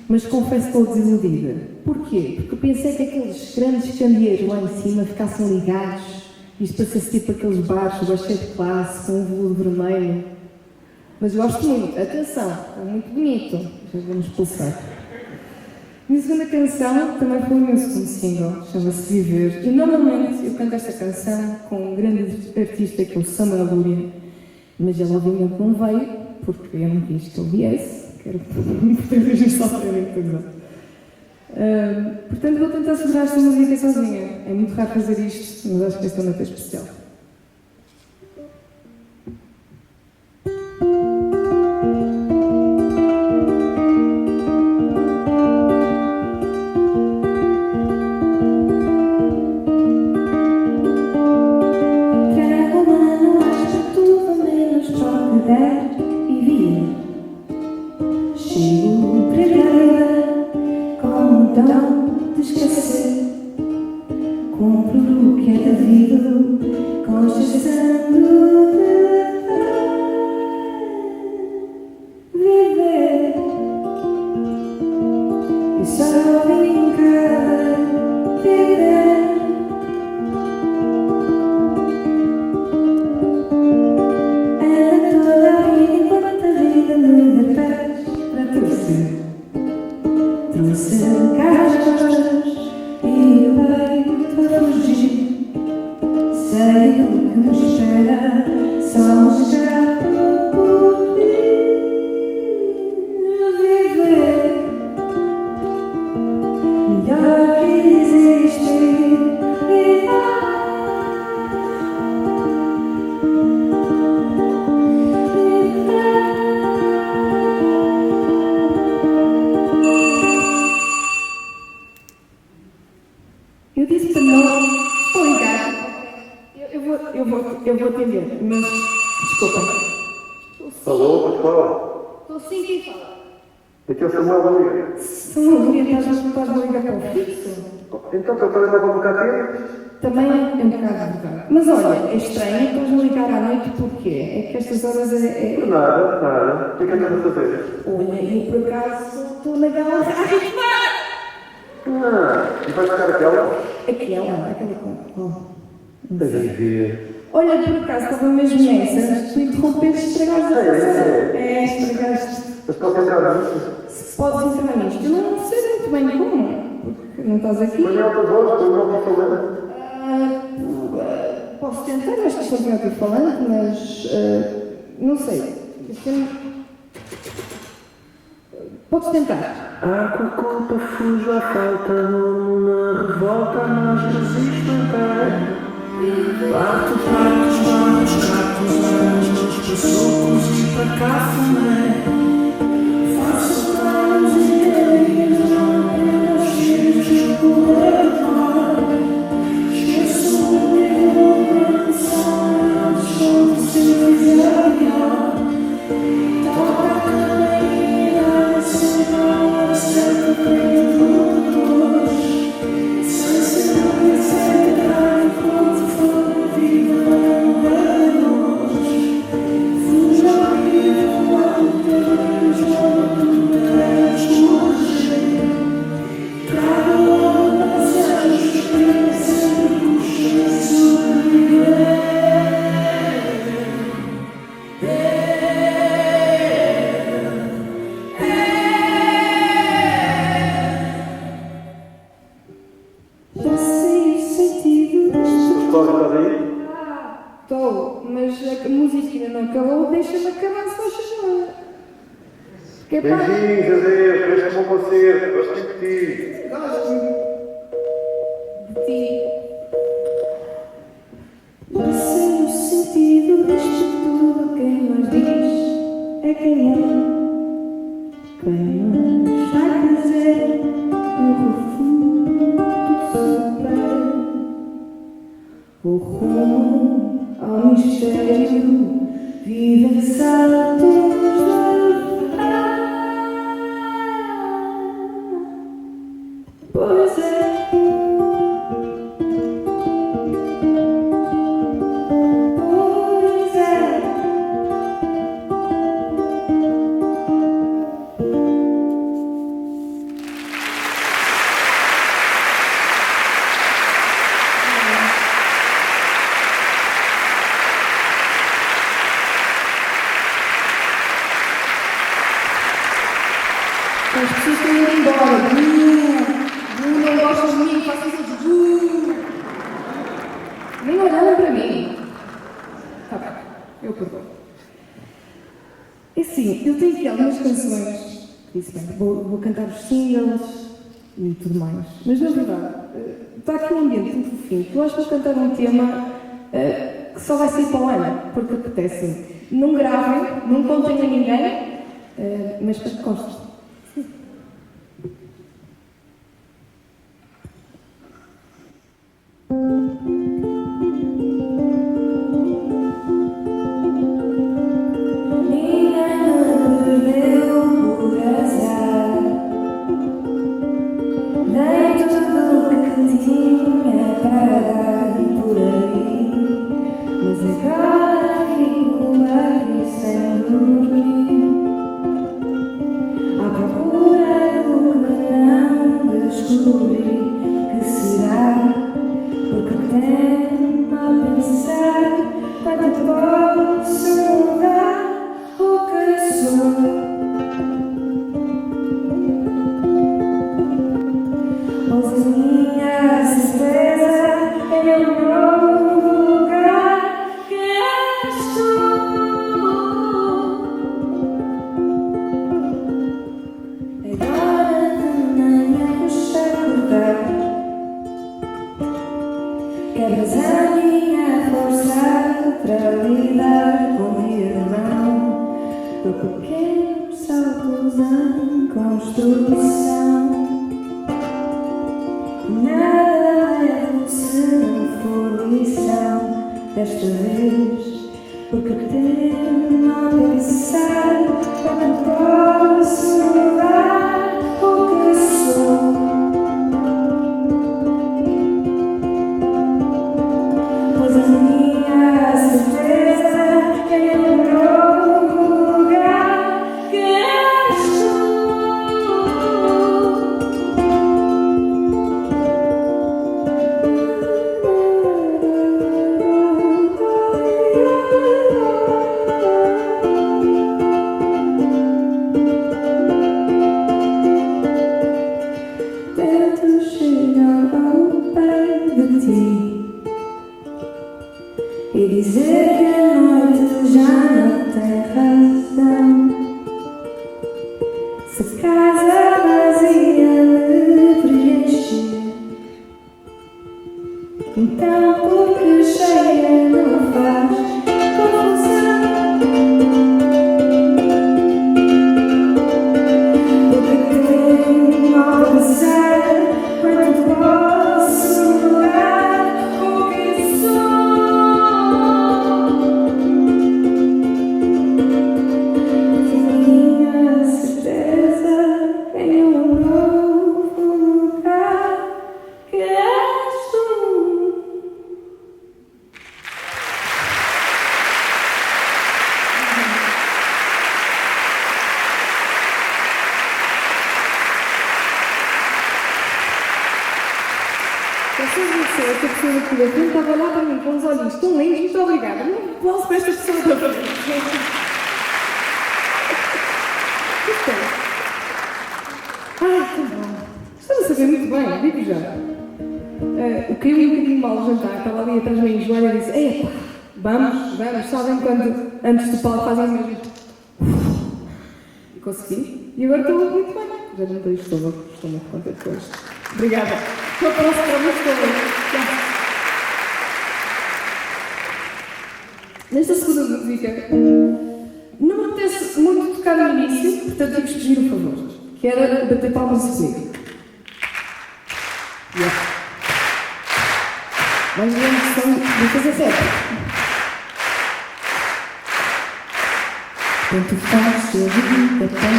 Mas confesso que estou desiludida. Porquê? Porque pensei que aqueles grandes candeeiros lá em cima ficassem ligados, isto passasse tipo aqueles bares cheio de classe, com um veludo vermelho. Mas gosto muito, atenção, é muito bonito. Já vamos pulsar. Minha segunda canção também foi o meu segundo single, chama-se Viver. E normalmente eu canto esta canção com um grande artista que é o Samuel Lúria, mas ele obviamente não veio, porque eu não quis que ele viesse. Quero poder registrar só para mim, portanto, vou tentar celebrar esta música sozinha. É muito raro fazer isto, mas acho que esta noite é especial. Cada humano acha tudo menos troca e vir. Chego pregada com o dom de esquecer. Cumpro o que é devido, congestionando de viver. E só brincar, viver. Anda toda a vida enquanto a vida me dá paz para torcer. Trouxe cascas e o peito a fugir. que me espera, só chegar por viver. Melhor que existir e eu disse para não ligar. Eu vou atender, mas desculpa. Alô, Pascoal? Estou sim, quem fala? Aqui é o Samuel da Liga. Samuel, estás a ligar para o fixo? Então, para o telemóvel do Catino? Também é um bocado devagar. Mas olha, é estranho, estás-me a ligar à noite porquê? É que estas horas é... Por nada. O que é que andas a fazer? Olha, eu por acaso estou na gala a ritmar! E vais buscar aquela? Aquela com... Tens a ver. Olha, por acaso estava mesmo nessa, tu interrompeste e estragaste a coisa. Estragaste. Mas posso entrar nisto? Se podes entrar nisto, eu não sei muito bem como, porque não estás aqui. Mas é alta voz, estou não estou falando. Posso tentar, acho que estou bem aqui falando, mas não sei. Podes tentar. Com a culpa fujo à falta, na revolta nós resistimos. Parto, barros, gatos, anos, para sucos e para cafuné. Faço planos e caminhos, não apenas cheios de corredor. Esqueço o meu coração, estou sem dizer melhor. Toca a caminhada, sem nada, cerca feito por dois. Sem ser um sem carne, enquanto for viva, não é longe. Fuja ao rio, ao beijo, ao beijo, hoje. Trago a justiça, sem sobreviver. Já sei o sentido deste... Estás aí? Estou, mas a música ainda não acabou, deixa-me acabar se faz favor. Beijinhos, adeus, vejo como um concerto, gosto de ti. De ti. Já sei o sentido deste tudo, quem mais diz é quem é. Quem mais está a dizer o refúgio supera. O rumo ao mistério vive saltos de verdade. Pois é. Pois é. As pessoas estão indo embora. Não gostas de mim, façam isso. Nem olharam para mim. Tá bem, eu perdoo. É assim, eu tenho aqui algumas canções. Disse bem, vou cantar os singles e tudo mais. Mas na verdade, está aqui um ambiente muito fofinho. Eu acho que vou cantar um tema que só vai sair para o ano, porque apetece. Não gravem, não contem a ninguém, mas para que constem. Minha certeza é meu novo lugar. para lidar com o irmão, por pequenos saltos em construção. Nada é se não for lição desta vez, porque temo a pensar como posso mudar o que sou. Pois a minha certeza é um novo lugar que estou. Tento chegar ao pé de ti e dizer que a noite já não tem razão. Se a casa vazia me preencher, então porque cheia não faz confusão. Porque tenho a pensar quanto posso mudar o que sou. Tinha certeza em um novo lugar que és tu. Vocês não sei, esta pessoa aqui da frente estava a olhar para mim com os olhinhos tão lindos, muito obrigada. Não posso para esta pessoa da frente. Ai, que bom. Estás a saber muito bem, digo já. Caiu um bocadinho mal o jantar, estava ali atrás de mim, Joana, e disse: epá, vamos, sabem quando antes do palco fazem mesmo. E consegui. E agora estou muito bem. Já jantei o estômago, estou muito contente com isto. Obrigada. Até a próxima vez. Nesta segunda música, não me apetece muito tocar no início, portanto tive que pedir um favor, que era bater palmas comigo. Mas não é questão de fazer certo. Tanto faz se a vida está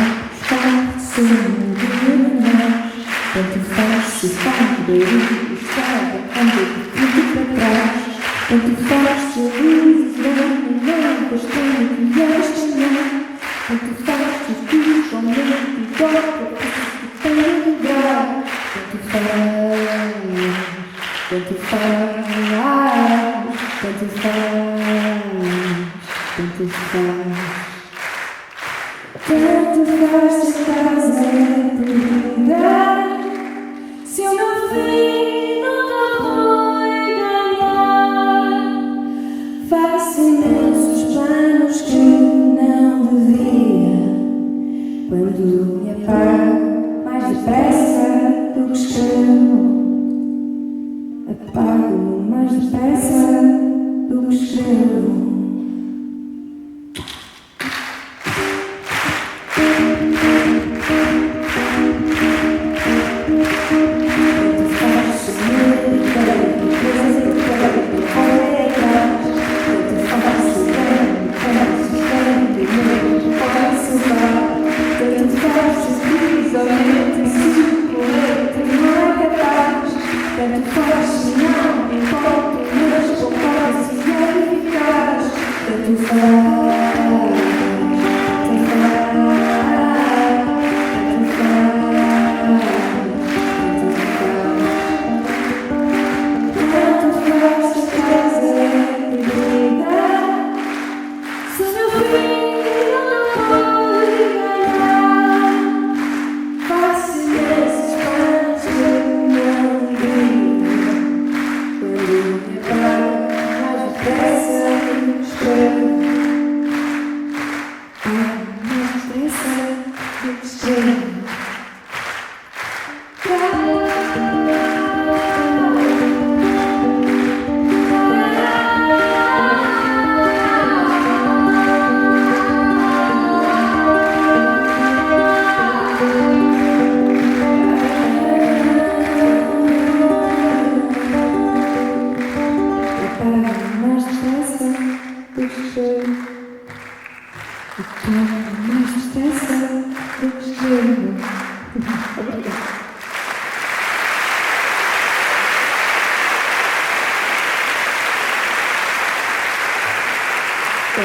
sem nós. Tanto faz se faz daí estar anda para trás. Tanto faz se a vida não bastante que esta tanto faz se tu somente e toca que tem lugar. Tanto faz, tanto faz, tanto faz. Tanto faz se a casa é perdida, se o meu fim nunca foi ganhar. Faço imensos planos que não devia, quando me apago mais depressa do que escrevo. Apago-me mais depressa do que escrevo.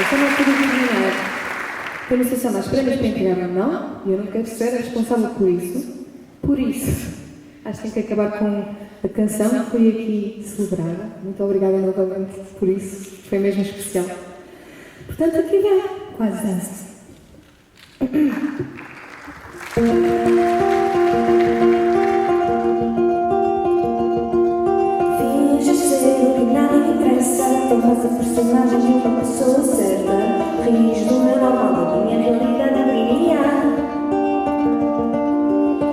só não queria terminar. Eu não sei se há mais prémios para entregar ou não, e eu não quero ser responsável por isso. Por isso, acho que tem que acabar com a canção que foi aqui celebrada. Muito obrigada novamente por isso, foi mesmo especial. Portanto, aqui vem, quase dança. Finges ser o que nada interessa, tomas a personagem de uma pessoa certa. Ris do meu normal, da minha realidade brilhar.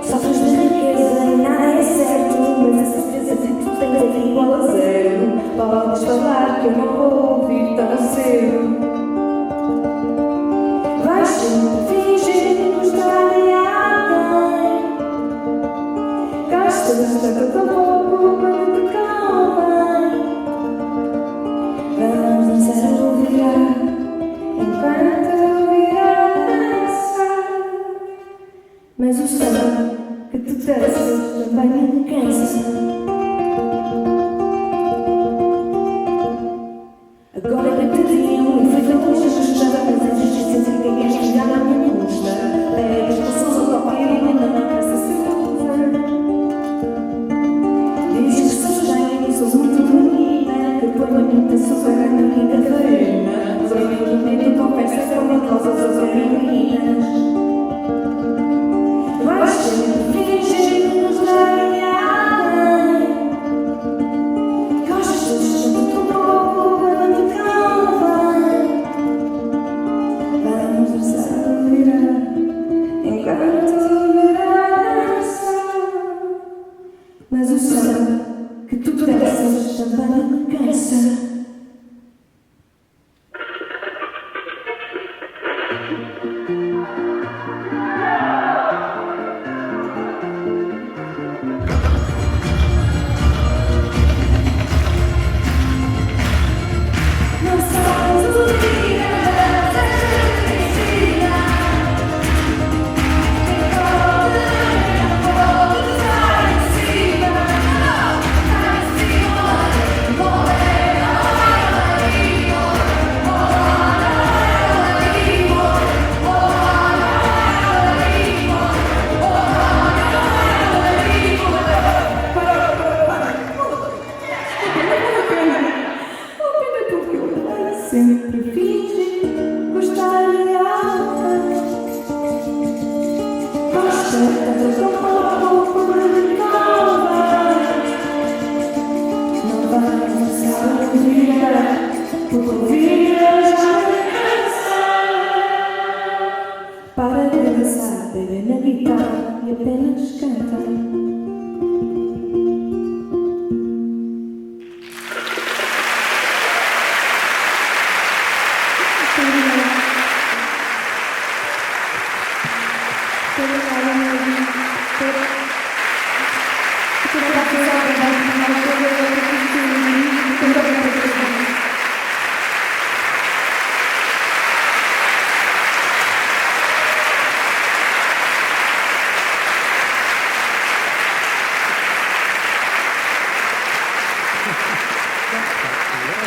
Sofres de riqueza e nada é certo, mas a certeza que tu tens é igual a zero. Podes falar que eu não vou ouvir tão cedo. Vais sempre fingir gostar de alguém. Gastas tanto tão pouco quando te convém. Vamos dançar ou virar enquanto virar. Mas o som que tu danças também me cansa. Agora que te digo e foi tão injusta, mas a justiça fica que és chegar à minha custa. Leves pessoas ao toque e ainda não cansa se usa. Dizes que sou estranha e sou muito bonita, que ponho muita açúcar na minha farina. Mas ao mesmo tempo conversa com uma rosa ou meninas. Vais sempre fingir gostar de alguém. Gostas tanto tão pouco quando te convém. Vamos dançar ou virar enquanto virar dançar. Mas o som que tu danças também me cansa. Sempre finge gostar de alguém. Gosta tanto tão pouco por me convém. Não vais dançar ou virar, porque ouvir já me cansa. Para de dançar, pega na guitarra e apenas canta.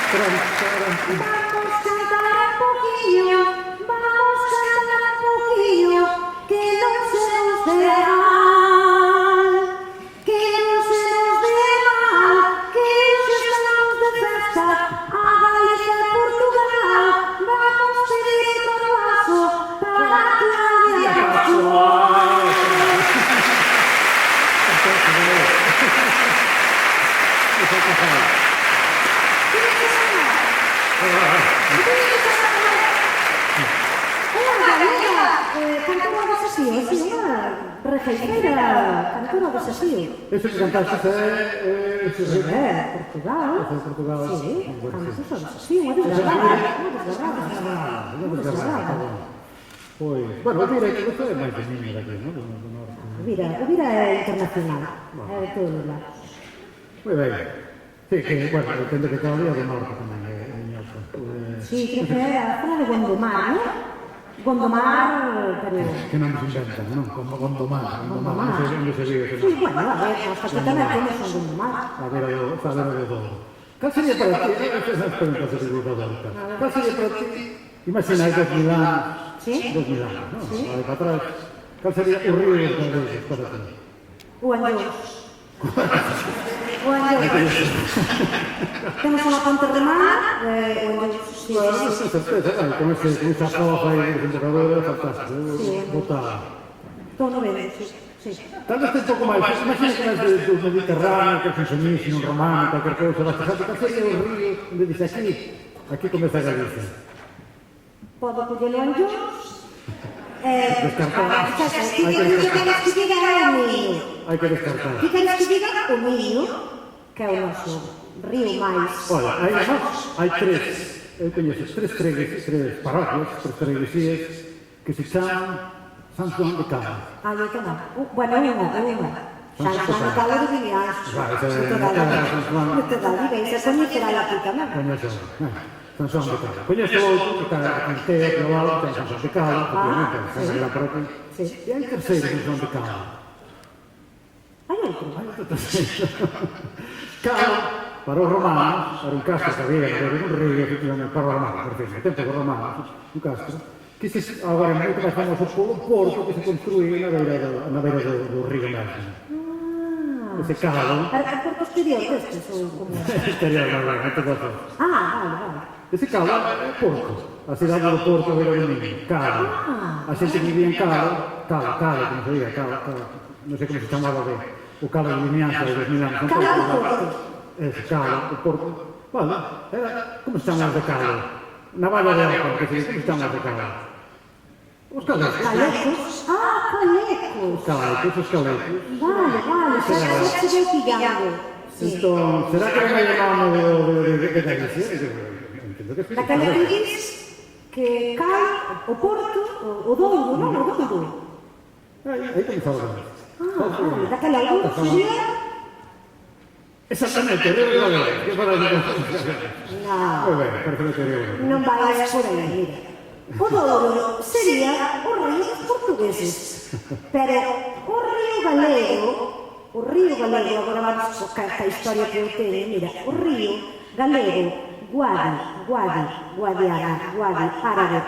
Vamos cantar un poquillo, que no se nos dé mal, que no se nos dé mal, que hoy estamos de festa, a Galicia de Portugal, vamos pedir con vaso para Claudia Pascual. Cantora do desafío, así, unha receiteira cantora do desafío. Eso que cantaste é Portugal. Portugal. Sí, cantamos eso, desafío, unha desgarrada. Unha desgarrada. Pois, bueno, eu direi que você é máis de niño daqui, non? Do norte. O Vira é internacional, é de todo o lado. Moi ben. Sí, que, bueno, entendo que cada día do norte tamén é ñoso. Sí, creo que é a zona de Gondomar, non? Gondomar, pero... Que non nos inventan, non? Como Gondomar. Gondomar, onde se vive ese sí, bueno, a ver, hasta que tamén temos un Gondomar. A ver, do todo. Cal sería para ti, estas preguntas de divulgador, cal sería para ti Imagina hai 2000 anos, Sí. 2000 anos, non? Sí. Vai para atrás. Cal sería o río dos galegos para ti? O Anllóns. O Anllóns. Temos unha ponte romana, o Anllóns. Sí, Bueno, sí, con sí. certeza, claro, con esa fofa aí desembocadora, fantástico. Sí. Botada. Todo ben, sí. Sí. Tal vez un pouco máis, imagina que máis do Mediterráneo, que un sonísimo, un romano, calquer cousa, vas pasando, cal sería o río onde dice aquí comeza Galicia. Podo coller o Anllóns. Descartar. Ti queres que diga o Miño. Hai que descartar. Ti queres que diga o Miño, que é o noso río máis... Olha, hai tres, eu coñeço tres parroquias, tres freguesías, que se chaman San Xoán de Cala. Ah, eu tamén. Bueno, unha. San Xoán de Cala de Vimianzo. Vai, esa é a Cala, San Xoán. Non te dá direita, coñecerá a ti tamén. Coñezo, San Xoán de Cala. Coñezo outro, que está a Cantea, que é o alto, que é San Xoán de Cala, efectivamente, é a gran parroquia. E hai terceiro San Xoán de Cala. Hai outro. Hai outro terceiro. Cala, para os romanos, era un castro que había na beira dun río, efectivamente, para os romanos, por fin, no tempo dos romanos, un castro, que agora é moito máis famoso polo porto que se construí na beira do río mesmo. Ese calo... Era porto exterior destes, ou como... Exterior, non te gozo. Vale. Ese calo é Porto, a cidade do Porto, beira do Miño, Calo. A xente que vivía en Calo, como se diga, Calo, non sei como se chamaba o Calo de Vimianzo de 2000 anos. Calo do Porto. Ese Calo, o Porto. Vale, era... Como se chaman os de Calo? Na Valla de Alcón, que se dice, como se chaman os de Calo? Os calecos. Calecos? Ah, calecos. Os calecos. Vale, xa se veu pillando. Entón, será que non hai o nome de Galicia? Entendo que sí. Daquela que dices que Cal, o Porto, o Douro, non? O Douro. Aí comenzaba a ver. Vale, daquela Douro sería... Exactamente, Río de Galego. Que para de... Non. Moi ben, perfecto, Río de Galego. Non vayas por aí, mira. O Douro sería o río dos portugueses, pero o río galego, agora vamos a historia que eu teño, mira, o río galego, Guadi, Árabe,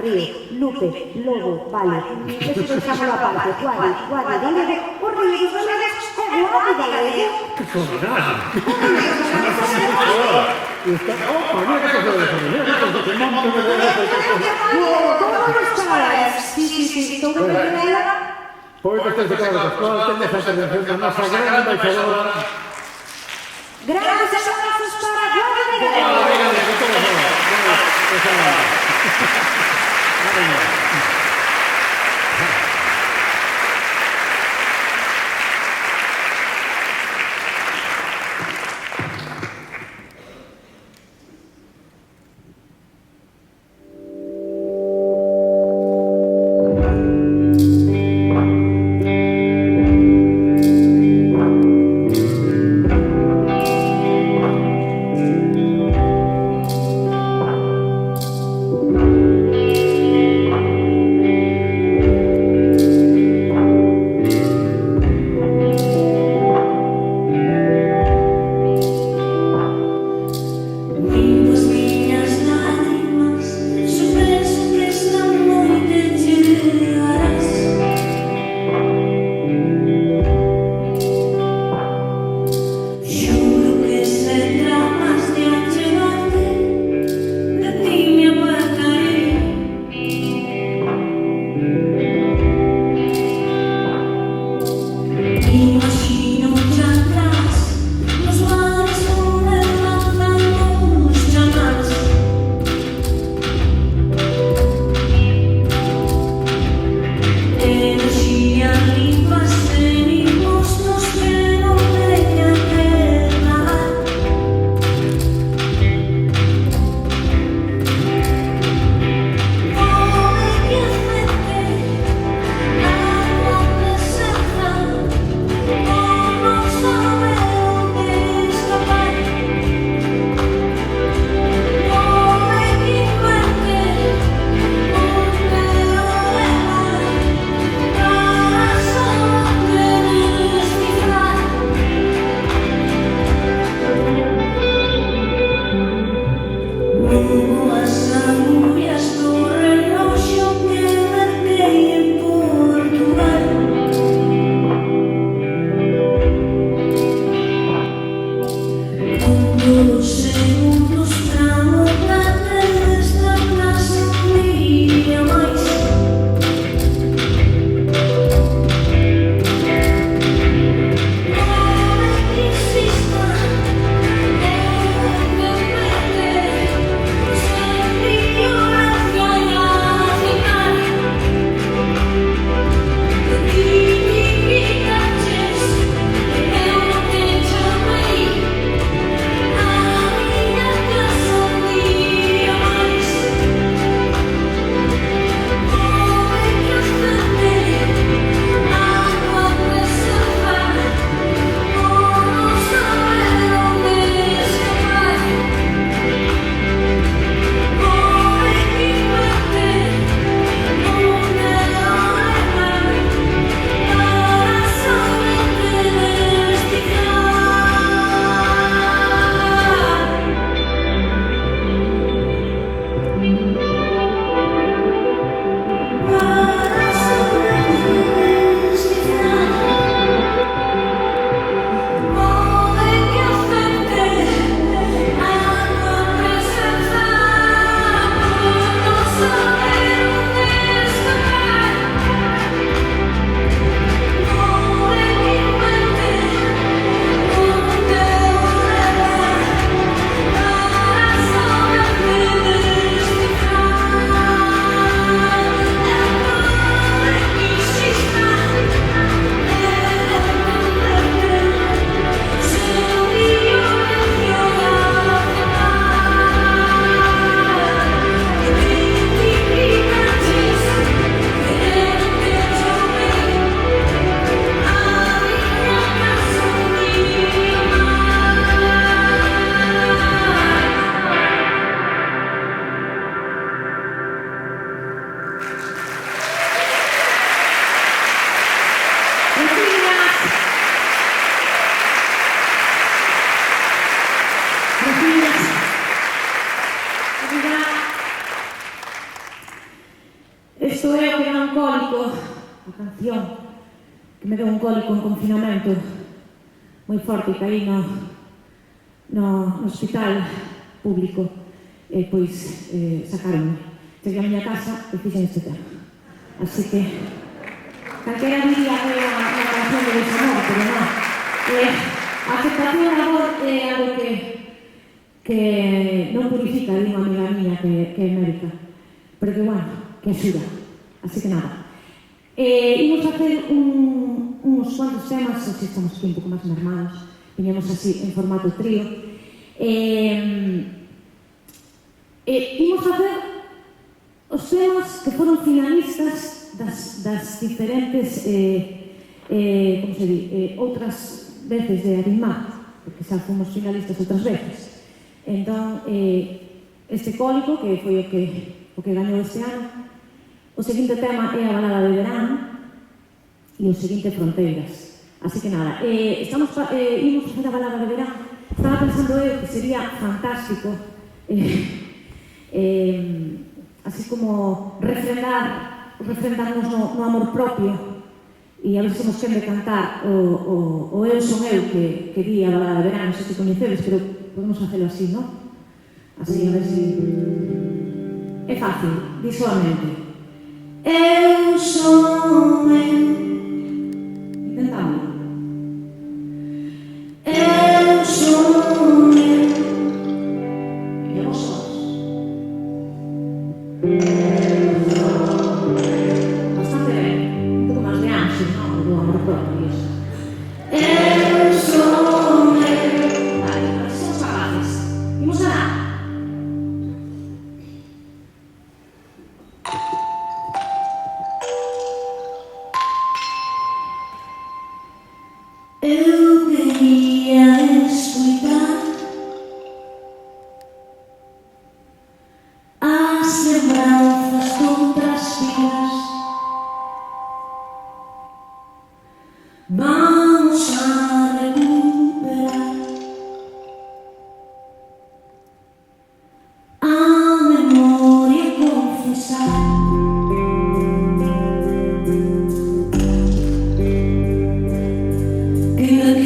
Río, Lupe, Lobo, Vale, eso deixamos a parte, Guadi, galego, o río dos galegos é Guadi galego. Que combinado! Mira que cosa de eso, mira que cosa de monte de Sí, todo de primeira. Pois que estes de cada Pascual temos a intervención da nosa gran embaixadora. Grandes aplausos para Guadi galego. canción que me deu un cólico en confinamento moi forte, caí no hospital público e pois sacaronme. Cheguei a miña casa e fixen este tema. Así que calquera diría que é unha canción de desamor, pero non. A aceptación da amor é algo que non purifica, di unha amiga miña que é médica, pero que, bueno, que axuda. Así que nada. Imos facer uns cuantos temas, así estamos aquí un pouco máis mermados, viñemos así en formato trío. Imos facer os temas que foron finalistas das diferentes, como se di, outras veces de Arimá, porque xa fomos finalistas outras veces. Entón, este cólico, que foi o que gañou este ano, o seguinte tema é a balada de verán e o seguinte fronteiras. Así que nada, imos facer a balada de verán. Estaba pensando eu que sería fantástico así como refrendarnos no amor propio e a ver se nos quen de cantar o eu son eu que di a balada de verán, non sei se coñecedes, pero podemos facelo así, non? Así, a ver se... É fácil, visualmente. Eu son eu. Intentamos. Eu son eu. E vos sós. Bastante ben. Un pouco máis de ansia, non? Do amor propio, iso. Eu son eu. Vale, a ver se somos capaces. Imos a dar. Eu queria explicar as lembranças contraspiras. Vamos a recuperar a memória e confessar que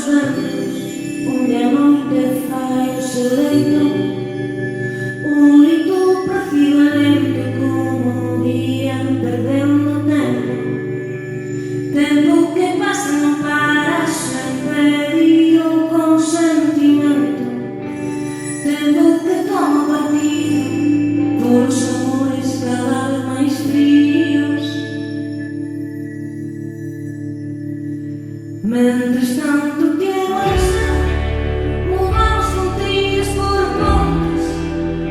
os ventos, onde a noite fai o seu leito, un rito praticamente como un día perdendo tempo, tempo que pasa non para sempre pedir o consentimento, tempo que toma partido por os amores cada vez máis fríos. Mentres tanto que avanza, mudamos fronteiras por pontes,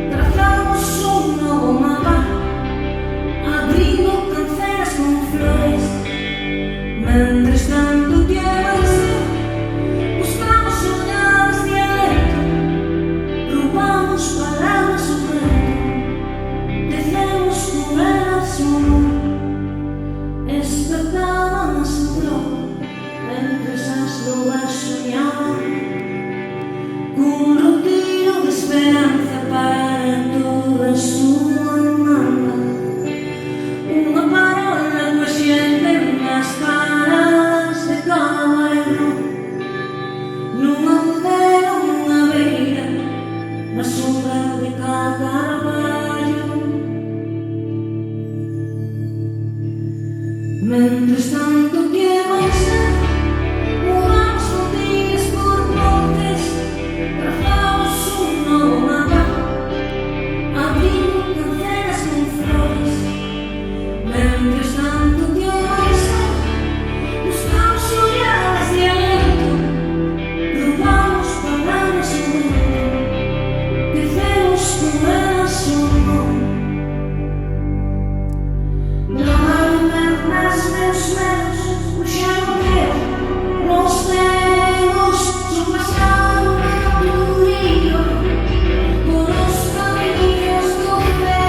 trazamos un novo mapa, abrindo canceras con flores. Mentres tanto que avanza, buscamos olhares de alento, roubamos palabras ao vento, tecemos con elas o amor, espetaban as tropas. Mentres as lobas soñaban cun retiro de esperanza para toda a súa demanda, unha parola coa xente nas paradas de cada bairro, nunha bodega ou nunha beira, na sombra de cada carballo. Mentres tanto que avanza, mudamos fronteiras por pontes, trazamos un novo mapa, abrindo canceras con flores. Mentres tanto que avanza, buscamos olhares de alento, roubamos palabras ao vento, tecemos con elas o amor. Non hai pernas meus medos, o xa non creo nos temos son pasado do río por os camiños do pé.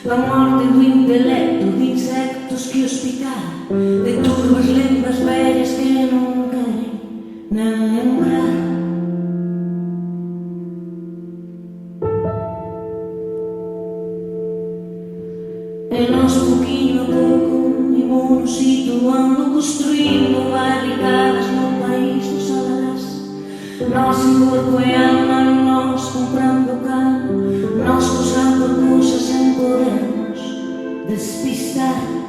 da morte do intelecto, de insectos que os picaram, de turbas lendas velhas que non queren nem lembrar. E nós, pouquinho a pouco, ímonos situando, construindo barricadas no país dos salarás. Nós incorporeando, nós comprando carro, nós cruzando coisas sem podermos despistar.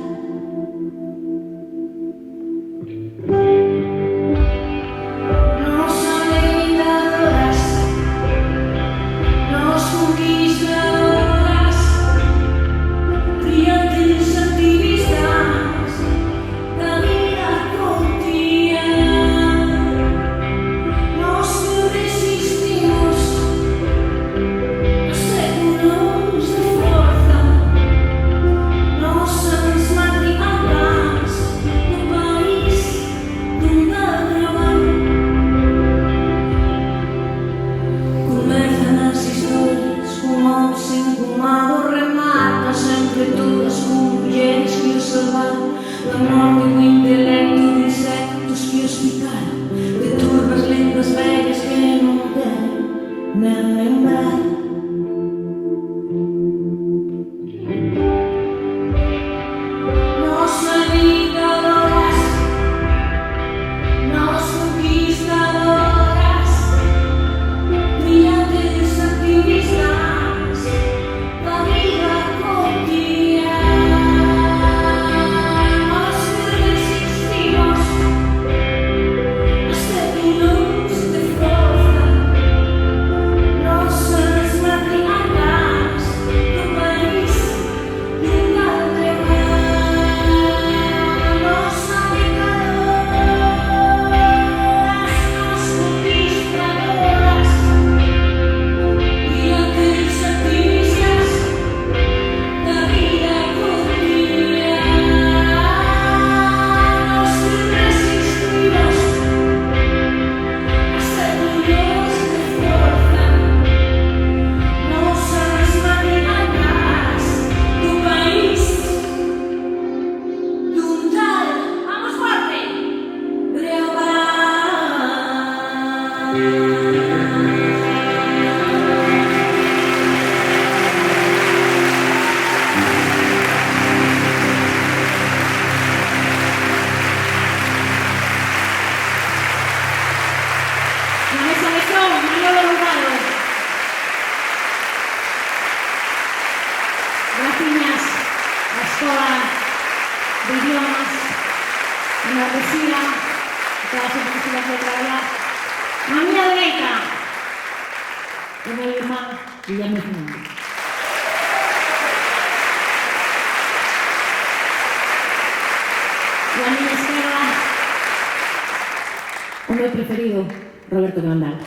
Preferido, Roberto Grandal.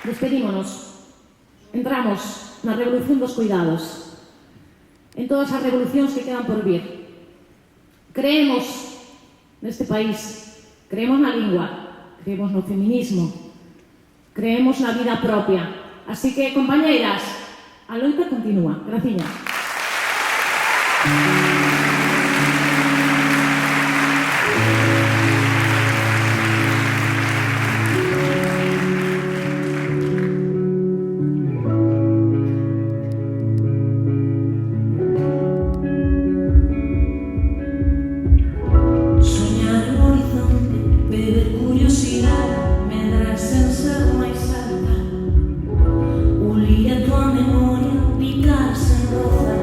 Despedímonos. Entramos na revolución dos cuidados, en todas as revolucións que quedan por vir. Creemos neste país, creemos na lingua, creemos no feminismo, creemos na vida propia. Así que, compañeiras, a loita continúa. Graciñas. Memoria picarse en roza.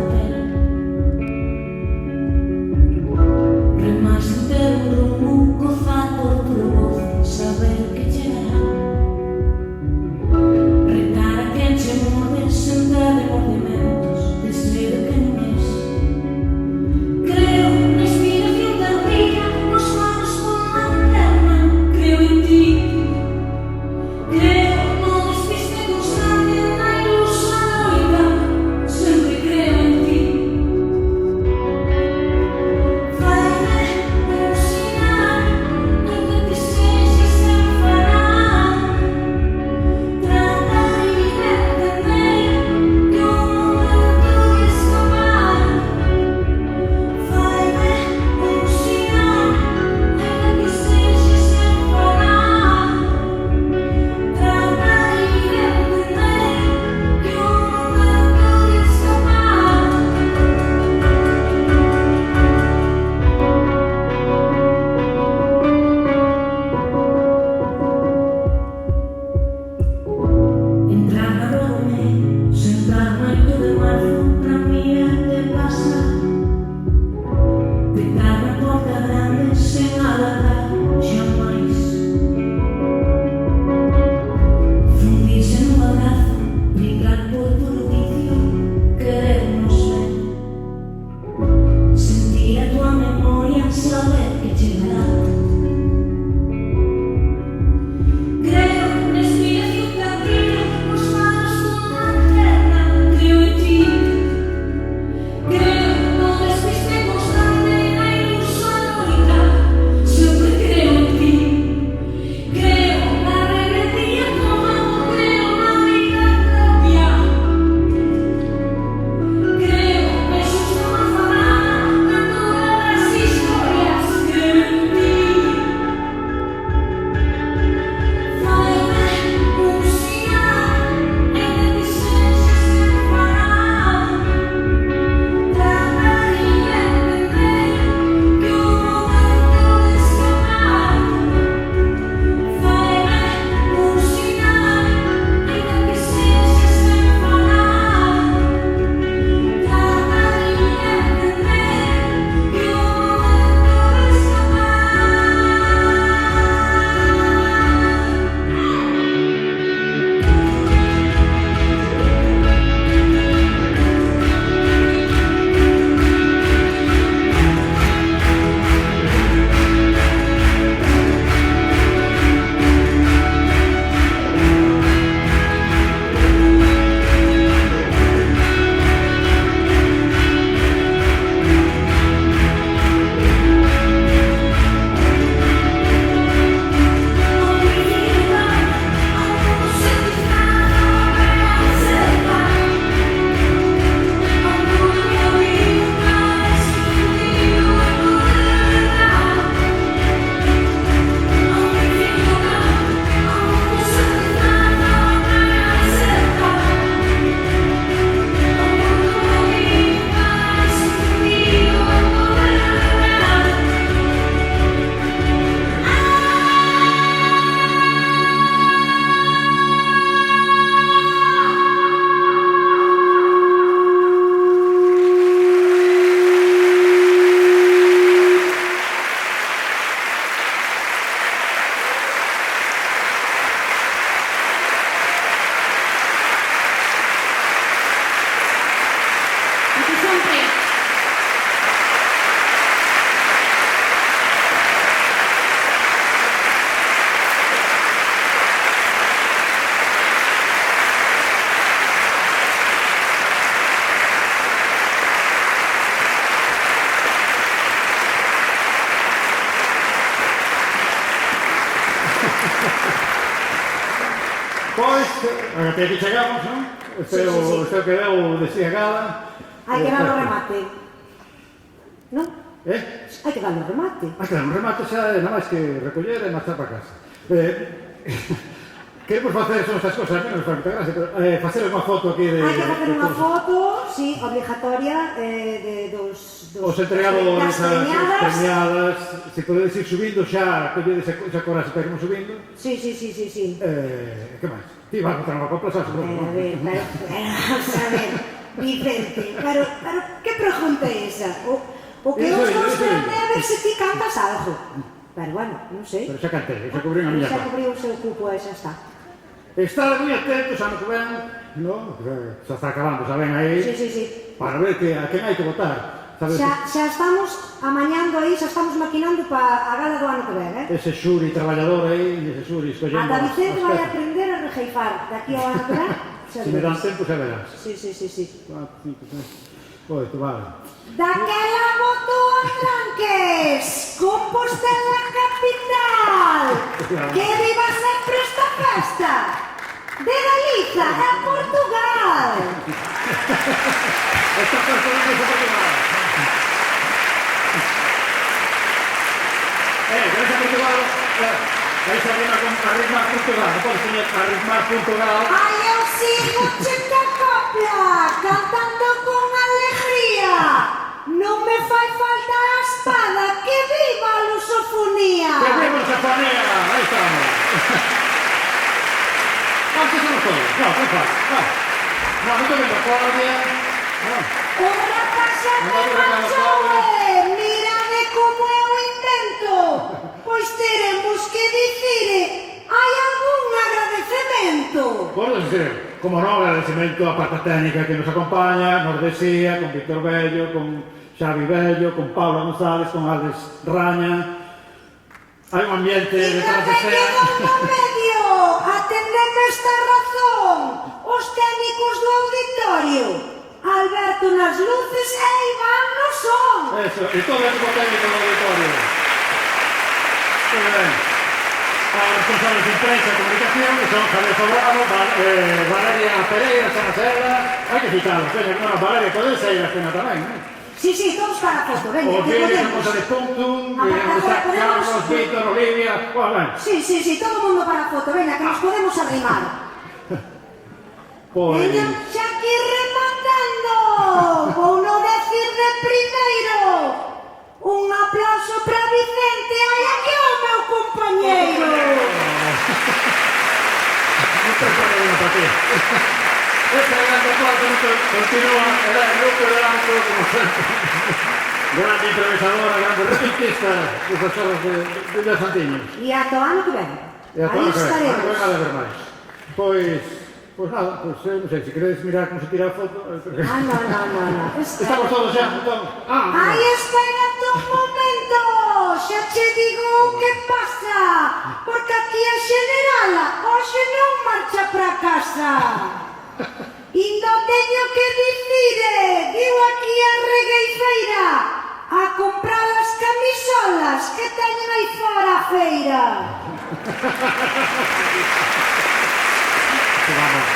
até aquí chegamos, non? Este é o que deu de Gala. Hai que dar o remate. Non? Hai que dar o remate. Hai que dar un remate xa, nada máis que recoller e marchar para casa. Queremos facer son estas cosas, menos para muita gracia, pero facer unha foto aquí de... Hai que facer unha foto, sí, obligatoria, dos os entregadores, as premiadas, se podedes ir subindo xa, colledes xa corase para irmos subindo. Sí. Que máis? Ti vas a botar unha copla, sabes? A ver, Vicente, pero que pregunta é esa? O que os sorprende a ver se ti cantas algo. Pero bueno, non sei. Pero xa cantei, xa cubrín a miña parte. Xa parte. cubriu o seu cupo e xa está. Estar moi atentos ano que ven, no? Xa está acabando, xa ven aí. Sí. Para ver a quen hai que votar. Xa estamos amañando aí, xa estamos maquinando para a gala do ano que ven, Ese xuri traballador aí, ese xuri escollendo... Ata Vicente vai aprender a rejeifar daqui ao ano que ven. Se me dan tempo xa verás. Sí. 4, 5, 6, 8, vale. Daquela votou a Tranques, Compostela capital. Que viva sempre esta festa. De Galiza a Portugal. Esta festa non é Portugal. Gracias a Portugal. Aí se arrima con Arritmar Portugal. Non podes tener Arritmar Portugal. Ai, eu sigo checa copla, cantando con alegría. Non me fai falta a espada, que viva a lusofonía. Que viva a lusofonía, aí estamos. Antes somos todos, non faz. Non, non te vengo a Claudia. O rapaz xa te marchou, mirade como é o invento. Pois teremos que dicir, hai algún agradecemento? Podes dizer, como non agradecemento a parte técnica que nos acompaña, nos desía, con Víctor Bello, con Xavi Bello, con Paula González, con Alex Raña. Hai un ambiente de transesea. Medio, atendeme esta razón, os técnicos do auditorio, Alberto nas luces e Iván no son. Eso, e todo o equipo técnico do auditorio. Muy ben. Os responsables de imprensa e comunicación, que son Javier Sobrano, Valeria Pereira, Sanacela, hai que citarlos, Valeria, podes sair a cena tamén, non? Sí, todos para a foto, veña, que podemos. Os de Puntum, está Carlos, Víctor, Olivia, Sí, todo o mundo para a foto, veña, que nos podemos arrimar. Veña, xa aquí rematando, vou non decir de primeiro. Un aplauso para Vicente, ai aquí o meu compañeiro. Non te pone unha para ti. Esta grande parte continúa, era el grupo de Blanco, como sempre. Grande improvisadora, grande repentista desas horas de Villa Santiño. E ata o ano que ven. Aí estaremos. Non vai haber máis. Pois nada, non sei, se queredes mirar como se tira a foto... No. Estamos todos xa, entón... Ai, espérate un momento, xa che digo o que pasa, porque aquí a generala hoxe non marcha para casa. Indo teño que dicir, diu aquí a regueifeira, a comprar as camisolas que teñen aí fora a feira. Vamos.